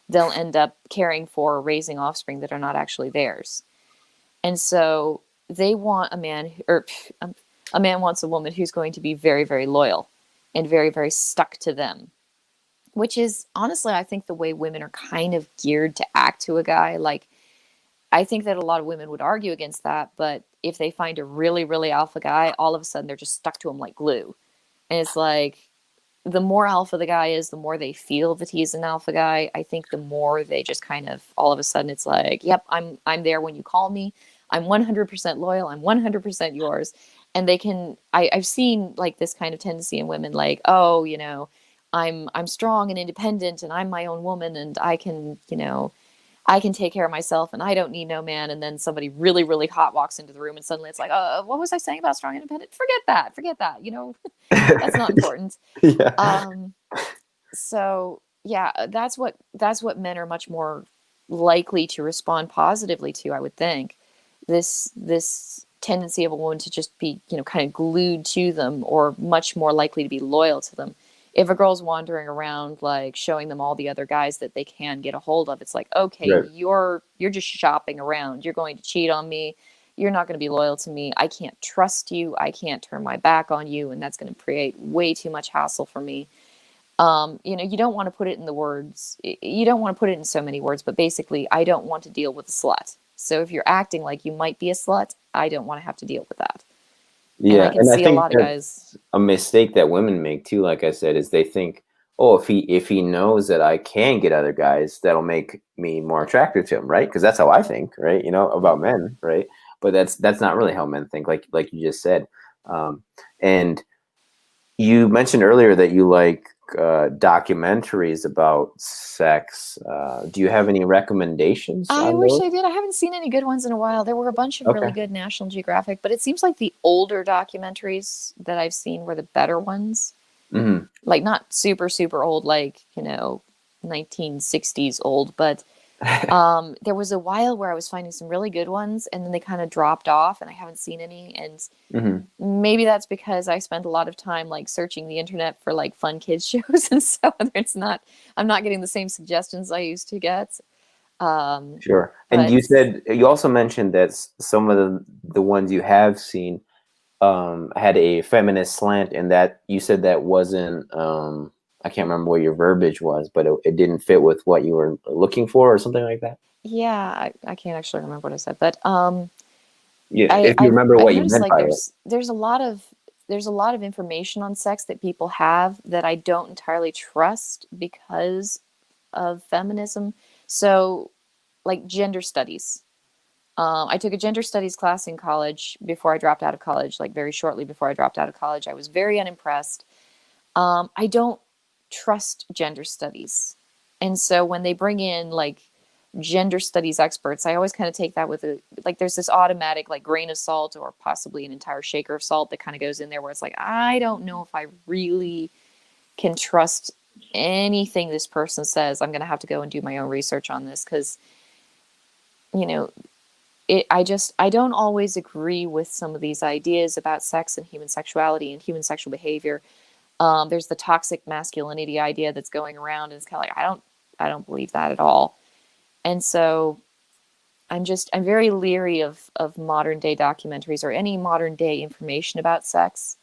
they'll end up caring for or raising offspring that are not actually theirs. And so they want a man, or a man wants a woman who's going to be very, very loyal and very, very stuck to them, which is honestly, I think, the way women are kind of geared to act to a guy. Like, I think that a lot of women would argue against that, but if they find a really, really alpha guy, all of a sudden they're just stuck to him like glue. And it's like, the more alpha the guy is, the more they feel that he's an alpha guy. I think the more they just kind of, all of a sudden it's like, yep, I'm there when you call me. I'm 100% loyal. I'm 100% yours. And they can, I've seen like this kind of tendency in women, like, oh, I'm strong and independent and I'm my own woman and I can take care of myself and I don't need no man. And then somebody really, really hot walks into the room and suddenly it's like, what was I saying about strong and independent? Forget that, that's not important. Yeah. So yeah, that's what men are much more likely to respond positively to, I would think. This tendency of a woman to just be, kind of glued to them, or much more likely to be loyal to them. If a girl's wandering around like showing them all the other guys that they can get a hold of, it's like, okay, Right. you're just shopping around. You're going to cheat on me. You're not going to be loyal to me. I can't trust you. I can't turn my back on you, and that's going to create way too much hassle for me. You don't want to put it in the words. You don't want to put it in so many words, but basically, I don't want to deal with a slut. So if you're acting like you might be a slut, I don't want to have to deal with that. And I Yeah, can and I see a think lot of guys. that's a mistake that women make too. Like I said, is they think, oh, if he knows that I can get other guys, that'll make me more attractive to him, right? Because that's how I think, right? About men, right? But that's not really how men think, like you just said. And you mentioned earlier that you like documentaries about sex. Do you have any recommendations I on wish those? I did. I haven't seen any good ones in a while. There were a bunch of really Okay. good National Geographic, but it seems like the older documentaries that I've seen were the better ones. Hmm. Like, not super, super old, like, 1960s old, but there was a while where I was finding some really good ones, and then they kind of dropped off, and I haven't seen any. And Hmm. maybe that's because I spend a lot of time like searching the internet for like fun kids shows, and so I'm not getting the same suggestions I used to get. Sure. And But you also mentioned that some of the ones you have seen had a feminist slant, and that you said that wasn't. I can't remember what your verbiage was, but it didn't fit with what you were looking for, or something like that. yeah, I can't actually remember what I said, but Yeah, I, if you I've remember I've what you noticed meant like by it. there's a lot of information on sex that people have that I don't entirely trust because of feminism. So, like gender studies. I took a gender studies class in college before I dropped out of college, like very shortly before I dropped out of college. I was very unimpressed. I don't trust gender studies. And so when they bring in like gender studies experts, I always kind of take that with there's this automatic like grain of salt, or possibly an entire shaker of salt that kind of goes in there, where it's like, I don't know if I really can trust anything this person says. I'm going to have to go and do my own research on this, because, you know, I don't always agree with some of these ideas about sex and human sexuality and human sexual behavior. There's the toxic masculinity idea that's going around, and it's kind of like I don't believe that at all. And so I'm very leery of modern day documentaries or any modern day information about sex,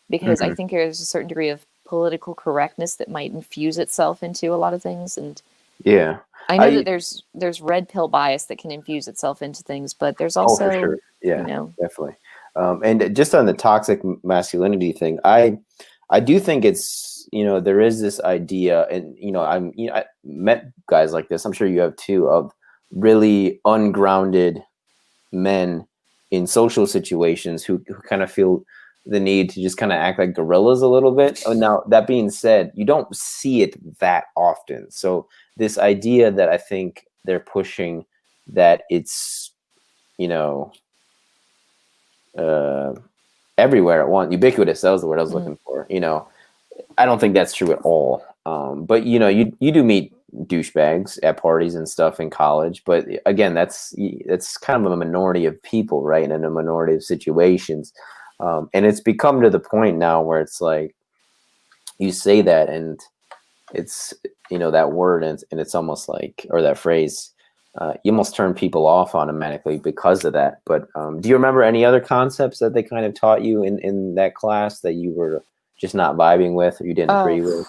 because I Mhm. think there's a certain degree of political correctness that might infuse itself into a lot of things. And Yeah. I know that I there's red pill bias that can infuse itself into things, but there's Oh, for sure. also, you Yeah, know, definitely. And just on the toxic masculinity thing, I do think it's, there is this idea, and I met guys like this. I'm sure you have too, of really ungrounded men in social situations who kind of feel the need to just kind of act like gorillas a little bit. Oh, now, that being said, you don't see it that often. So this idea that I think they're pushing, that it's, you know, uh, everywhere at once, ubiquitous. That was the word I was mm, looking for. I don't think that's true at all. But you do meet douchebags at parties and stuff in college. But again, that's kind of a minority of people, right? And in a minority of situations. And it's become to the point now where it's like you say that, and it's that word, and it's almost like, or that phrase, you almost turn people off automatically because of that. But do you remember any other concepts that they kind of taught you in that class that you were just not vibing with, or you didn't oh, agree with?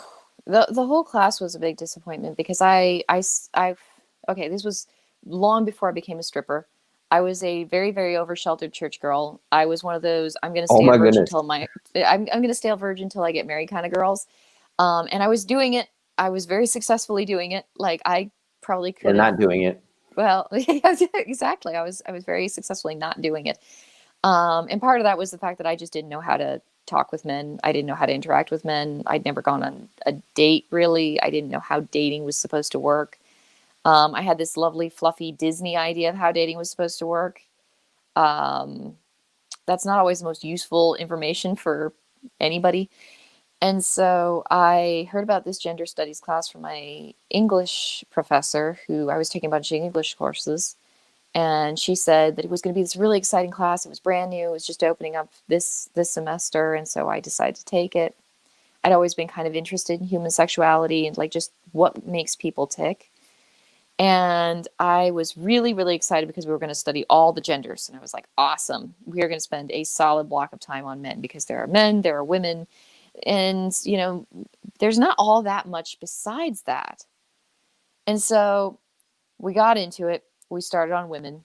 the whole class was a big disappointment because okay, this was long before I became a stripper. I was a very, very over sheltered church girl. I was one of those I'm gonna Oh stay a my virgin goodness. till I'm gonna stay a virgin till I get married kind of girls. And I was doing it. I was very successfully doing it. Like I probably could And have. not doing it. Well, exactly. I was very successfully not doing it. And part of that was the fact that I just didn't know how to talk with men. I didn't know how to interact with men. I'd never gone on a date really. I didn't know how dating was supposed to work. I had this lovely, fluffy Disney idea of how dating was supposed to work. Um, that's not always the most useful information for anybody. And so I heard about this gender studies class from my English professor, who I was taking a bunch of English courses. And she said that it was going to be this really exciting class. It was brand new. It was just opening up this semester. And so I decided to take it. I'd always been kind of interested in human sexuality and like just what makes people tick. And I was really, really excited because we were going to study all the genders. And I was like, awesome. We are going to spend a solid block of time on men because there are men, there are women. And, there's not all that much besides that. And so we got into it. We started on women.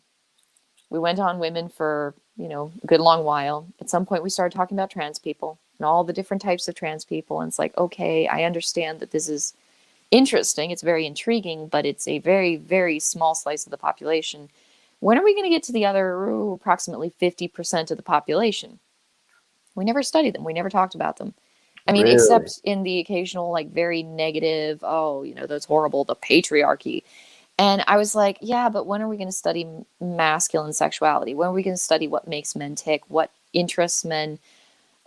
We went on women for, a good long while. At some point, we started talking about trans people and all the different types of trans people. And it's like, okay, I understand that this is interesting. It's very intriguing, but it's a very, very small slice of the population. When are we going to get to the other approximately 50% of the population? We never studied them. We never talked about them. I mean, Really? except in the occasional, like, very negative, oh, that's horrible, the patriarchy. And I was like, yeah, but when are we going to study masculine sexuality? When are we going to study what makes men tick, what interests men,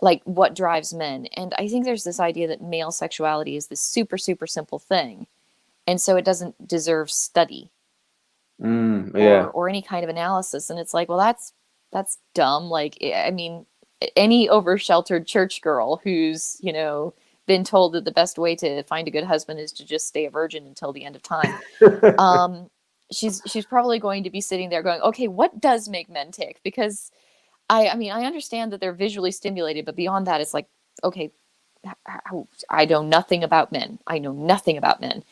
like what drives men? And I think there's this idea that male sexuality is this super, super simple thing. And so it doesn't deserve study Yeah. or any kind of analysis. And it's like, well, that's dumb. Like, I mean, any over sheltered church girl who's, been told that the best way to find a good husband is to just stay a virgin until the end of time. um, she's probably going to be sitting there going, okay, what does make men tick? Because I mean, I understand that they're visually stimulated, but beyond that, it's like, okay, I know nothing about men. I know nothing about men.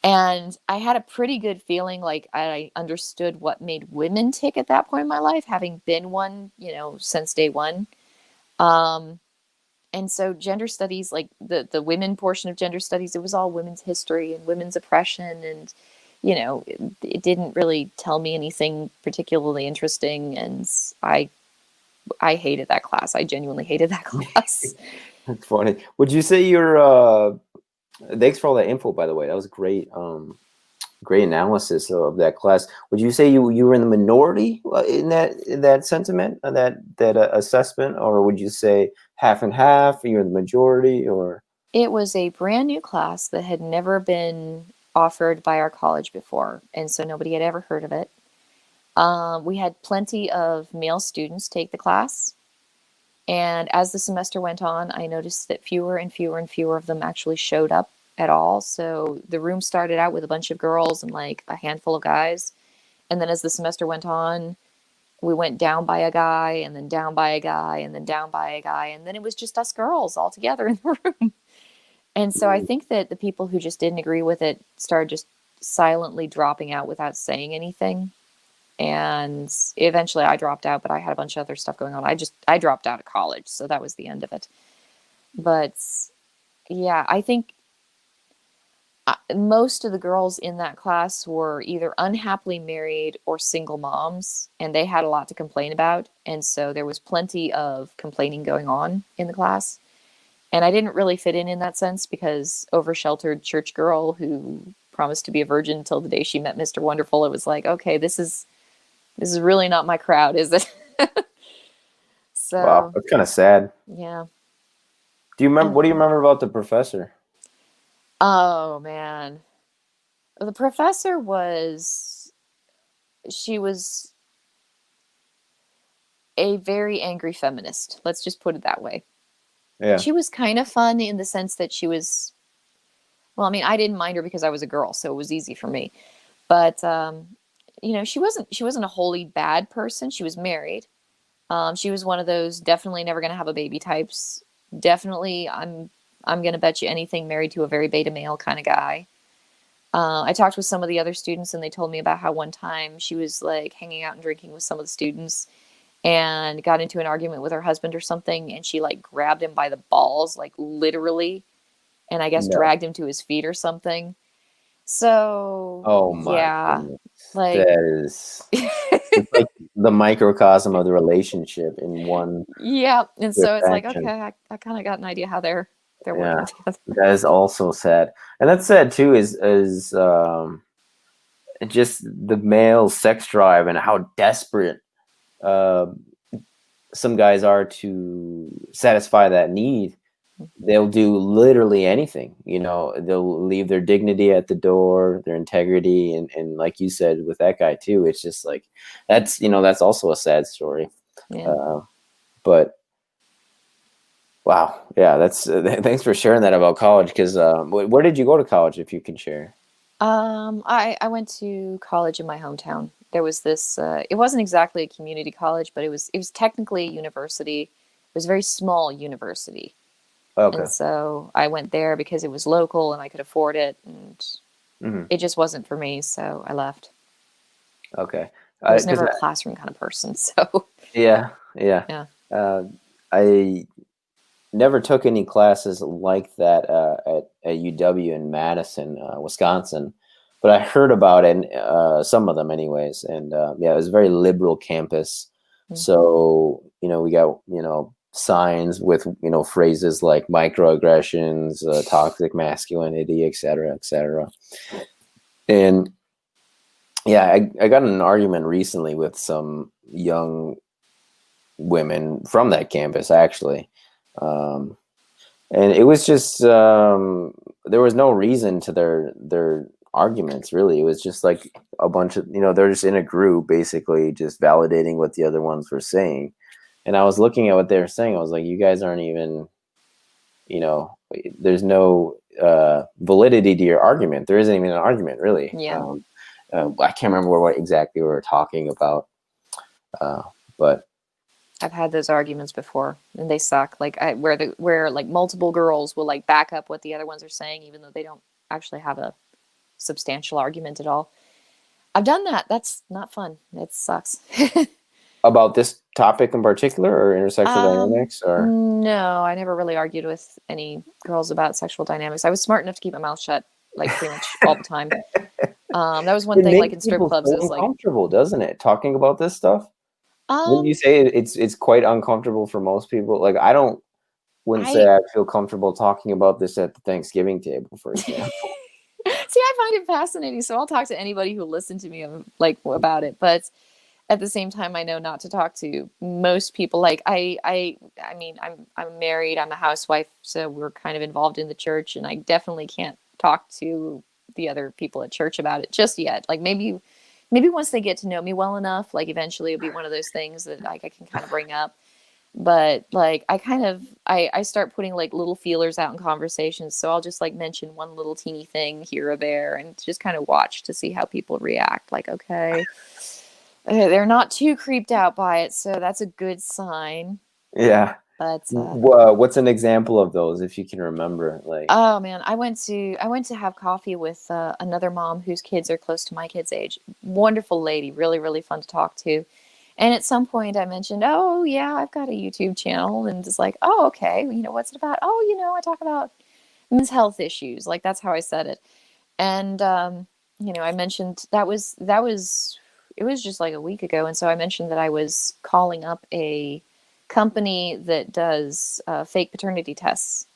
And I had a pretty good feeling like I understood what made women tick at that point in my life, having been one, since day one. Um, and so gender studies, like the women portion of gender studies, it was all women's history and women's oppression, and it didn't really tell me anything particularly interesting, and I hated that class. I genuinely hated that class. That's funny. Would you say you're thanks for all that info, by the way. That was great. Great analysis of that class. Would you say you were in the minority in that sentiment, that assessment, or would you say half and half? You're in the majority, or? It was a brand new class that had never been offered by our college before, and so nobody had ever heard of it. We had plenty of male students take the class. And as the semester went on, I noticed that fewer and fewer and fewer of them actually showed up at all. So the room started out with a bunch of girls and like a handful of guys. And then as the semester went on, we went down by a guy and then down by a guy and then down by a guy. And then it was just us girls all together in the room. And so I think that the people who just didn't agree with it started just silently dropping out without saying anything. And eventually I dropped out, but I had a bunch of other stuff going on. I dropped out of college, so that was the end of it. But yeah, I think most of the girls in that class were either unhappily married or single moms, and they had a lot to complain about. And so there was plenty of complaining going on in the class. And I didn't really fit in that sense because over-sheltered church girl who promised to be a virgin until the day she met Mr. Wonderful, it was like, okay, this is really not my crowd, is it? Wow, So, that's kind of sad. yeah. Do you remember? What do you remember about the professor? Oh, man. The professor she was a very angry feminist. Let's just put it that way. Yeah. She was kind of fun in the sense that she was, well, I mean, I didn't mind her because I was a girl, so it was easy for me. But, she wasn't a wholly bad person. She was married. She was one of those definitely never going to have a baby types. Definitely, I'm going to bet you anything married to a very beta male kind of guy. I talked with some of the other students and they told me about how one time she was like hanging out and drinking with some of the students and got into an argument with her husband or something. And she like grabbed him by the balls, like literally, and I guess No. dragged him to his feet or something. So, Oh my yeah, goodness. like, That is it's like the microcosm of the relationship in one yeah. And so swift it's like, action. okay, I kind of got an idea how they're Yeah, working together. that is also sad. And that's sad too is just the male sex drive and how desperate uh, some guys are to satisfy that need. They'll do literally anything, they'll leave their dignity at the door, their integrity. And like you said with that guy too, it's just like, that's also a sad story. Yeah. But wow, yeah, that's thanks for sharing that about college. Because where did you go to college, if you can share? I went to college in my hometown. There was this, it wasn't exactly a community college, but it was technically a university. It was a very small university. Okay. And so I went there because it was local and I could afford it, and it just wasn't for me, so I left. Okay. I was 'Cause never a classroom kind of person, so yeah. yeah. I never took any classes like that at UW in Madison, Wisconsin, but I heard about it, some of them anyways. And yeah, it was a very liberal campus. So, we got, signs with, phrases like microaggressions, toxic masculinity, et cetera, et cetera. And yeah, I got in an argument recently with some young women from that campus, actually. And it was just there was no reason to their arguments, really. It was just like a bunch of, they're just in a group basically just validating what the other ones were saying. And I was looking at what they were saying. I was like, you guys aren't even, there's no validity to your argument. There isn't even an argument, really. Yeah. I can't remember what exactly we were talking about, but I've had those arguments before, and they suck. Like where like multiple girls will like back up what the other ones are saying, even though they don't actually have a substantial argument at all. I've done that. That's not fun. It sucks. about this topic in particular, or intersexual dynamics, or no, I never really argued with any girls about sexual dynamics. I was smart enough to keep my mouth shut like pretty much all the time. That was one it thing, like makes in strip people clubs, so is like, uncomfortable, doesn't it? Talking about this stuff. Wouldn't you say it's quite uncomfortable for most people? Like wouldn't say I feel comfortable talking about this at the Thanksgiving table, for example. See, I find it fascinating, so I'll talk to anybody who will listen to me like about it. But at the same time, I know not to talk to most people. Like I mean, I'm married, I'm a housewife, so we're kind of involved in the church, and I definitely can't talk to the other people at church about it just yet. Like maybe maybe once they get to know me well enough, like eventually it'll be one of those things that like I can kind of bring up. But like I start putting like little feelers out in conversations, so I'll just like mention one little teeny thing here or there and just kind of watch to see how people react. Like, okay, they're not too creeped out by it, so that's a good sign. Yeah. But What's an example of those, if you can remember? Like, oh man, I went to have coffee with another mom whose kids are close to my kids' age. Wonderful lady, really really fun to talk to. And at some point I mentioned, oh yeah, I've got a YouTube channel, and just like, oh okay, you know, what's it about? Oh, you know, I talk about men's health issues. Like that's how I said it. And you know, I mentioned that was it was just like a week ago, and so I mentioned that I was calling up a company that does fake paternity tests,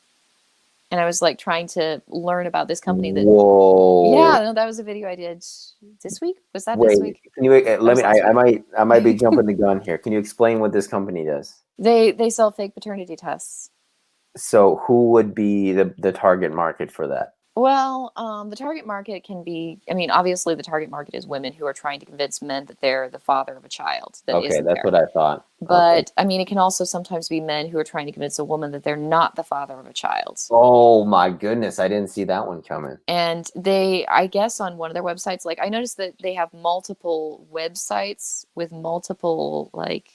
and I was like trying to learn about this company that. whoa. Yeah, no, that was a video I did this week. Was that this Wait, week? can you That let was me? last week. I might be jumping the gun here. Can you explain what this company does? They sell fake paternity tests. So, who would be the target market for that? Well, the target market can be, I mean, obviously the target market is women who are trying to convince men that they're the father of a child that Okay, isn't that's there. what I thought. Okay. But I mean, it can also sometimes be men who are trying to convince a woman that they're not the father of a child. Oh my goodness, I didn't see that one coming. And they, I guess on one of their websites, like I noticed that they have multiple websites with multiple like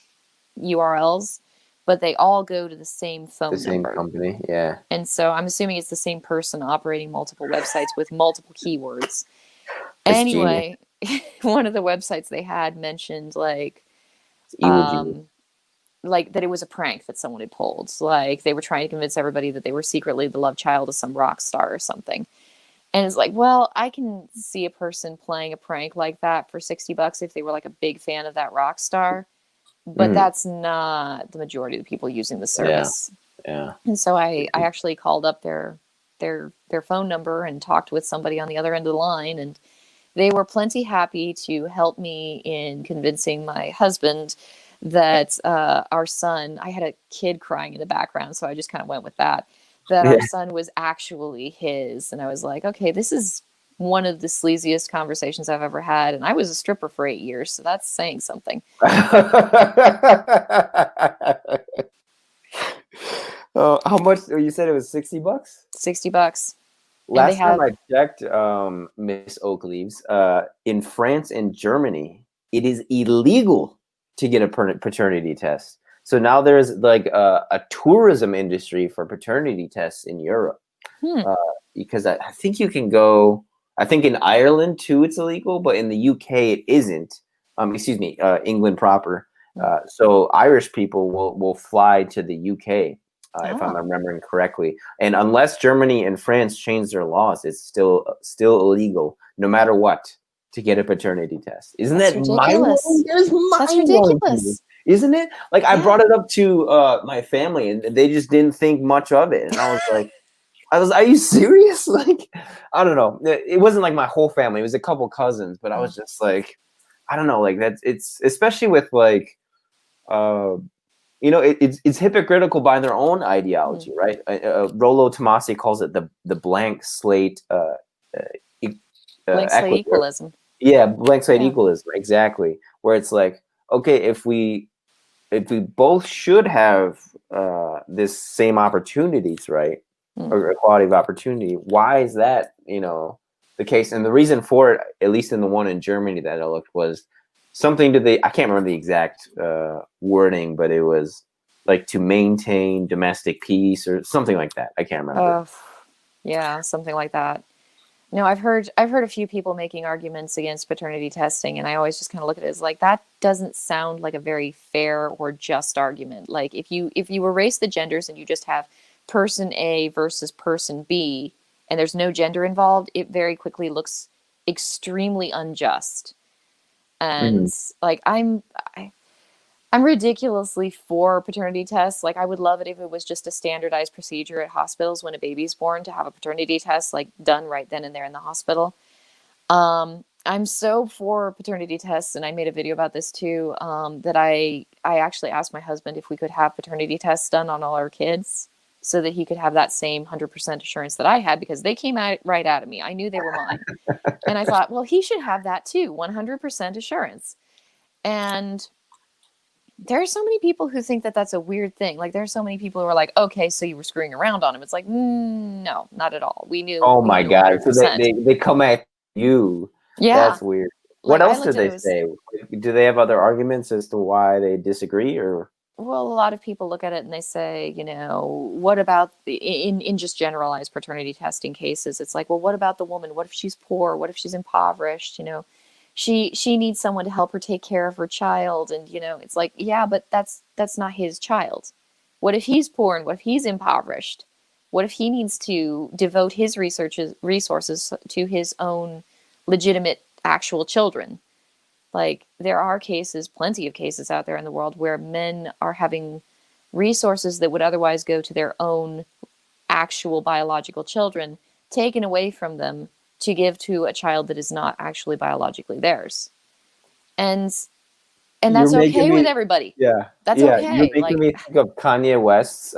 URLs, but they all go to the same The phone same number. company, yeah. And so I'm assuming it's the same person operating multiple websites with multiple keywords. It's genius. Anyway, one of the websites they had mentioned It's evil genius. like that it was a prank that someone had pulled. Like they were trying to convince everybody that they were secretly the love child of some rock star or something. And it's like, well, I can see a person playing a prank like that for $60 if they were like a big fan of that rock star, but Mhm. that's not the majority of the people using the Yeah, service. yeah. And so I actually called up their phone number and talked with somebody on the other end of the line, and they were plenty happy to help me in convincing my husband that our son, I had a kid crying in the background, so I just kind of went with that, that our Yeah. son was actually his. And I was like, okay, this is one of the sleaziest conversations I've ever had. And I was a stripper for 8 years, so that's saying something. How much? You said it was $60? $60. And they Last time have, I checked, Miss Oakleaves, in France and Germany, it is illegal to get a paternity test. So now there's like a tourism industry for paternity tests in Europe. Uh, because I think you can go. I think in Ireland too, it's illegal, but in the UK it isn't. Excuse me, England proper. So Irish people will fly to the UK, if I'm oh, remembering correctly. And unless Germany and France change their laws, it's still illegal, no matter what, to get a paternity test. Isn't that's that mind-blowing? ridiculous. That is That's mind-blowing to me. ridiculous. Isn't it? Like I Yeah. brought it up to my family, and they just didn't think much of it, and I was like. Are you serious? Like, I don't know. It wasn't like my whole family. It was a couple cousins, but I was just like, I don't know. Like it's especially with like, it's hypocritical by their own ideology, right? Rolo Tomasi calls it the blank slate Blank slate equity. equalism. Yeah, blank slate Yeah. equalism, exactly. Where it's like, okay, if we both should have this same opportunities, right? Or equality of opportunity. Why is that, the case? And the reason for it, at least in the one in Germany that I looked, was something I can't remember the exact wording, but it was like to maintain domestic peace or something like that. I can't remember. Yeah, something like that. No, I've heard a few people making arguments against paternity testing, and I always just kind of look at it as like that doesn't sound like a very fair or just argument. Like if you erase the genders and you just have person A versus person B, and there's no gender involved, it very quickly looks extremely unjust. Mm-hmm. And like I'm ridiculously for paternity tests. Like, I would love it if it was just a standardized procedure at hospitals when a baby's born to have a paternity test, like, done right then and there in the hospital. I'm so for paternity tests, and I made a video about this too, that I actually asked my husband if we could have paternity tests done on all our kids. so that he could have that same 100% assurance that I had, because they came right out of me. I knew they were mine. And I thought, well, he should have that too, 100% assurance. And there are so many people who think that that's a weird thing. Like, there are so many people who are like, okay, so you were screwing around on him. It's like, no, not at all. We knew, Oh we my knew God. So 100%. they come at you. Yeah. That's weird. What Like, I else did looked at they it as, say? Do they have other arguments as to why they disagree, or? well, a lot of people look at it and they say, you know, what about in just generalized paternity testing cases? It's like, well, what about the woman? What if she's poor? What if she's impoverished? You know, she needs someone to help her take care of her child. And, you know, it's like, yeah, but that's not his child. What if he's poor, and what if he's impoverished? What if he needs to devote his resources to his own legitimate actual children? Like, there are cases, plenty of cases out there in the world where men are having resources that would otherwise go to their own actual biological children taken away from them to give to a child that is not actually biologically theirs. And You're that's making okay with me, everybody. yeah, That's yeah. You're okay. making Like, me think of Kanye West's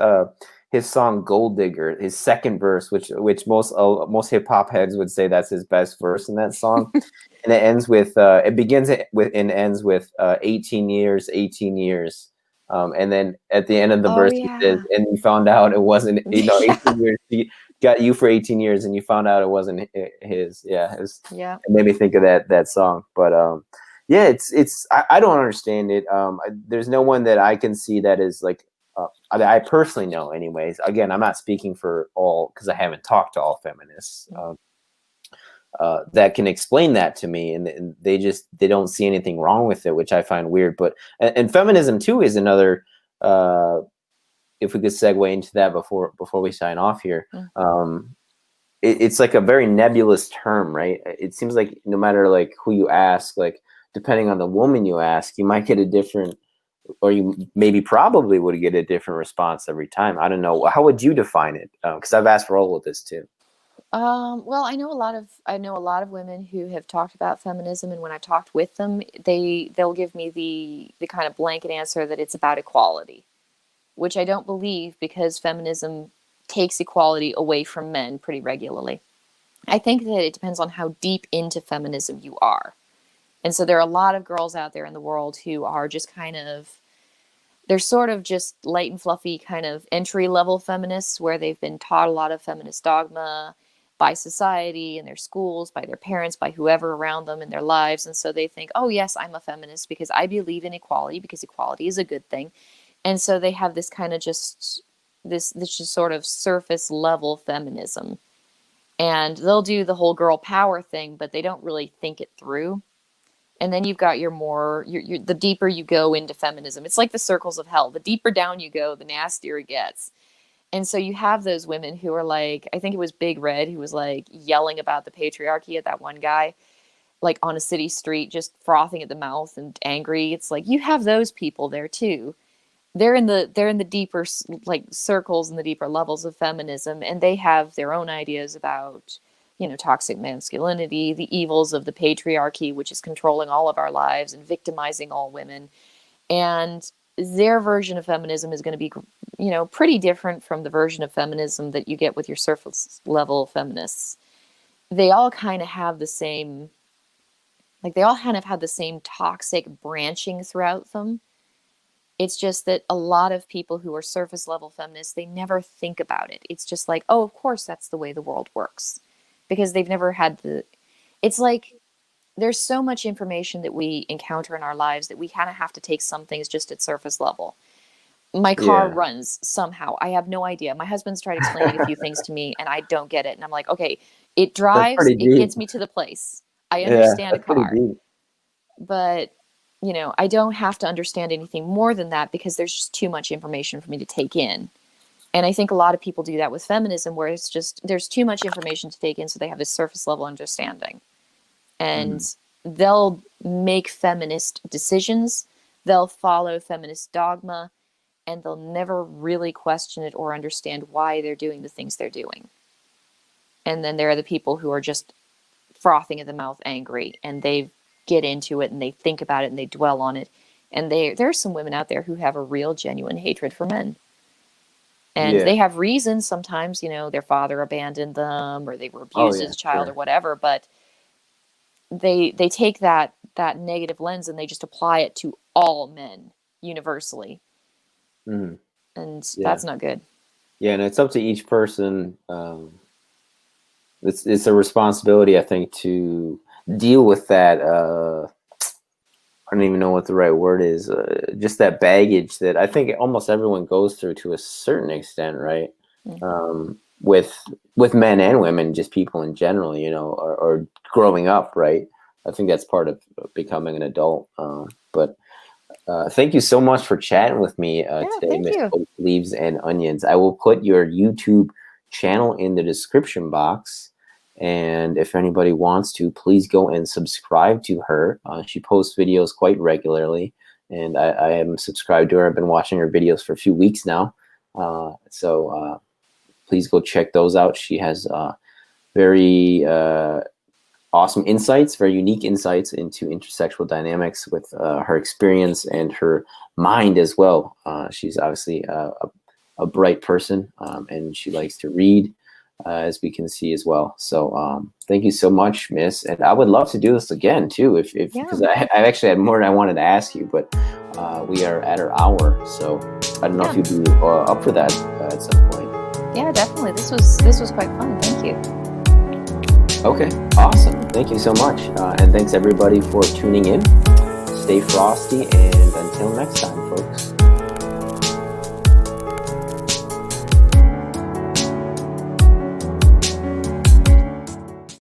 his song "Gold Digger," his second verse, which most hip hop heads would say that's his best verse in that song, and it ends with it begins with and ends with 18 years, 18 years, and then at the end of the oh verse he says, yeah. "And you found out it wasn't, Yeah. 18 years. He got you for 18 years, and you found out it wasn't his." Yeah, Yeah. it made me think of that song, but yeah, I don't understand it. There's no one that I can see that is like, I personally know anyways. Again, I'm not speaking for all because I haven't talked to all feminists that can explain that to me, and they don't see anything wrong with it, which I find weird. But and feminism too is another. If we could segue into that before we sign off here, it's like a very nebulous term, right? It seems like no matter like who you ask, like depending on the woman you ask, you might get a different, or you maybe probably would get a different response every time. I don't know. How would you define it? Because I've asked Rolo this too. Well, I know a lot of women who have talked about feminism, and when I talked with them, they'll give me the kind of blanket answer that it's about equality, which I don't believe, because feminism takes equality away from men pretty regularly. I think that it depends on how deep into feminism you are. And so there are a lot of girls out there in the world who are just kind of, they're sort of just light and fluffy kind of entry level feminists, where they've been taught a lot of feminist dogma by society and their schools, by their parents, by whoever around them in their lives. And so they think, oh yes, I'm a feminist because I believe in equality, because equality is a good thing. And so they have this kind of just this just sort of surface level feminism. And they'll do the whole girl power thing, but they don't really think it through. And then you've got the deeper you go into feminism, it's like the circles of hell. The deeper down you go, the nastier it gets. And so you have those women who are like, I think it was Big Red who was like yelling about the patriarchy at that one guy, like on a city street, just frothing at the mouth and angry. It's like, you have those people there too. They're in the deeper like circles and the deeper levels of feminism, and they have their own ideas about, you know, toxic masculinity, the evils of the patriarchy, which is controlling all of our lives and victimizing all women. And their version of feminism is going to be, you know, pretty different from the version of feminism that you get with your surface level feminists. They all kind of have the same, like, they all kind of have the same toxic branching throughout them. It's just that a lot of people who are surface level feminists, they never think about it. It's just like, oh, of course that's the way the world works. Because they've never had it's like, there's so much information that we encounter in our lives that we kind of have to take some things just at surface level. My car Yeah, runs somehow. I have no idea. My husband's tried explaining a few things to me and I don't get it. And I'm like, okay, it that's drives, pretty it deep. gets me to the place. I Yeah, understand a that's pretty car. deep. But, you know, I don't have to understand anything more than that, because there's just too much information for me to take in. And I think a lot of people do that with feminism, where it's just, there's too much information to take in, so they have this surface level understanding. And Mm. they'll make feminist decisions, they'll follow feminist dogma, and they'll never really question it or understand why they're doing the things they're doing. And then there are the people who are just frothing at the mouth angry, and they get into it and they think about it and they dwell on it. And there are some women out there who have a real genuine hatred for men. And they have reasons sometimes, you know, their father abandoned them or they were abused as a child or whatever, but they take that negative lens and they just apply it to all men universally. Mm-hmm. And that's not good. Yeah, and it's up to each person. It's a responsibility, I think, to deal with that. I don't even know what the right word is. Just that baggage that I think almost everyone goes through to a certain extent, right? Mm-hmm. With men and women, just people in general, you know, or growing up, right? I think that's part of becoming an adult. But thank you so much for chatting with me today, Miss Oak Leaves and Onions. I will put your YouTube channel in the description box. And if anybody wants to, please go and subscribe to her. She posts videos quite regularly, and I am subscribed to her. I've been watching her videos for a few weeks now. So please go check those out. She has very awesome insights, very unique insights into intersexual dynamics with her experience and her mind as well. She's obviously a bright person, and she likes to read. As we can see as well. So thank you so much, Miss. And I would love to do this again too, because I actually had more than I wanted to ask you, but we are at our hour. So I don't know if you'd be up for that at some point. Yeah, definitely. This was quite fun. Thank you. Okay, awesome. Thank you so much. And thanks everybody for tuning in. Stay frosty, and until next time, folks.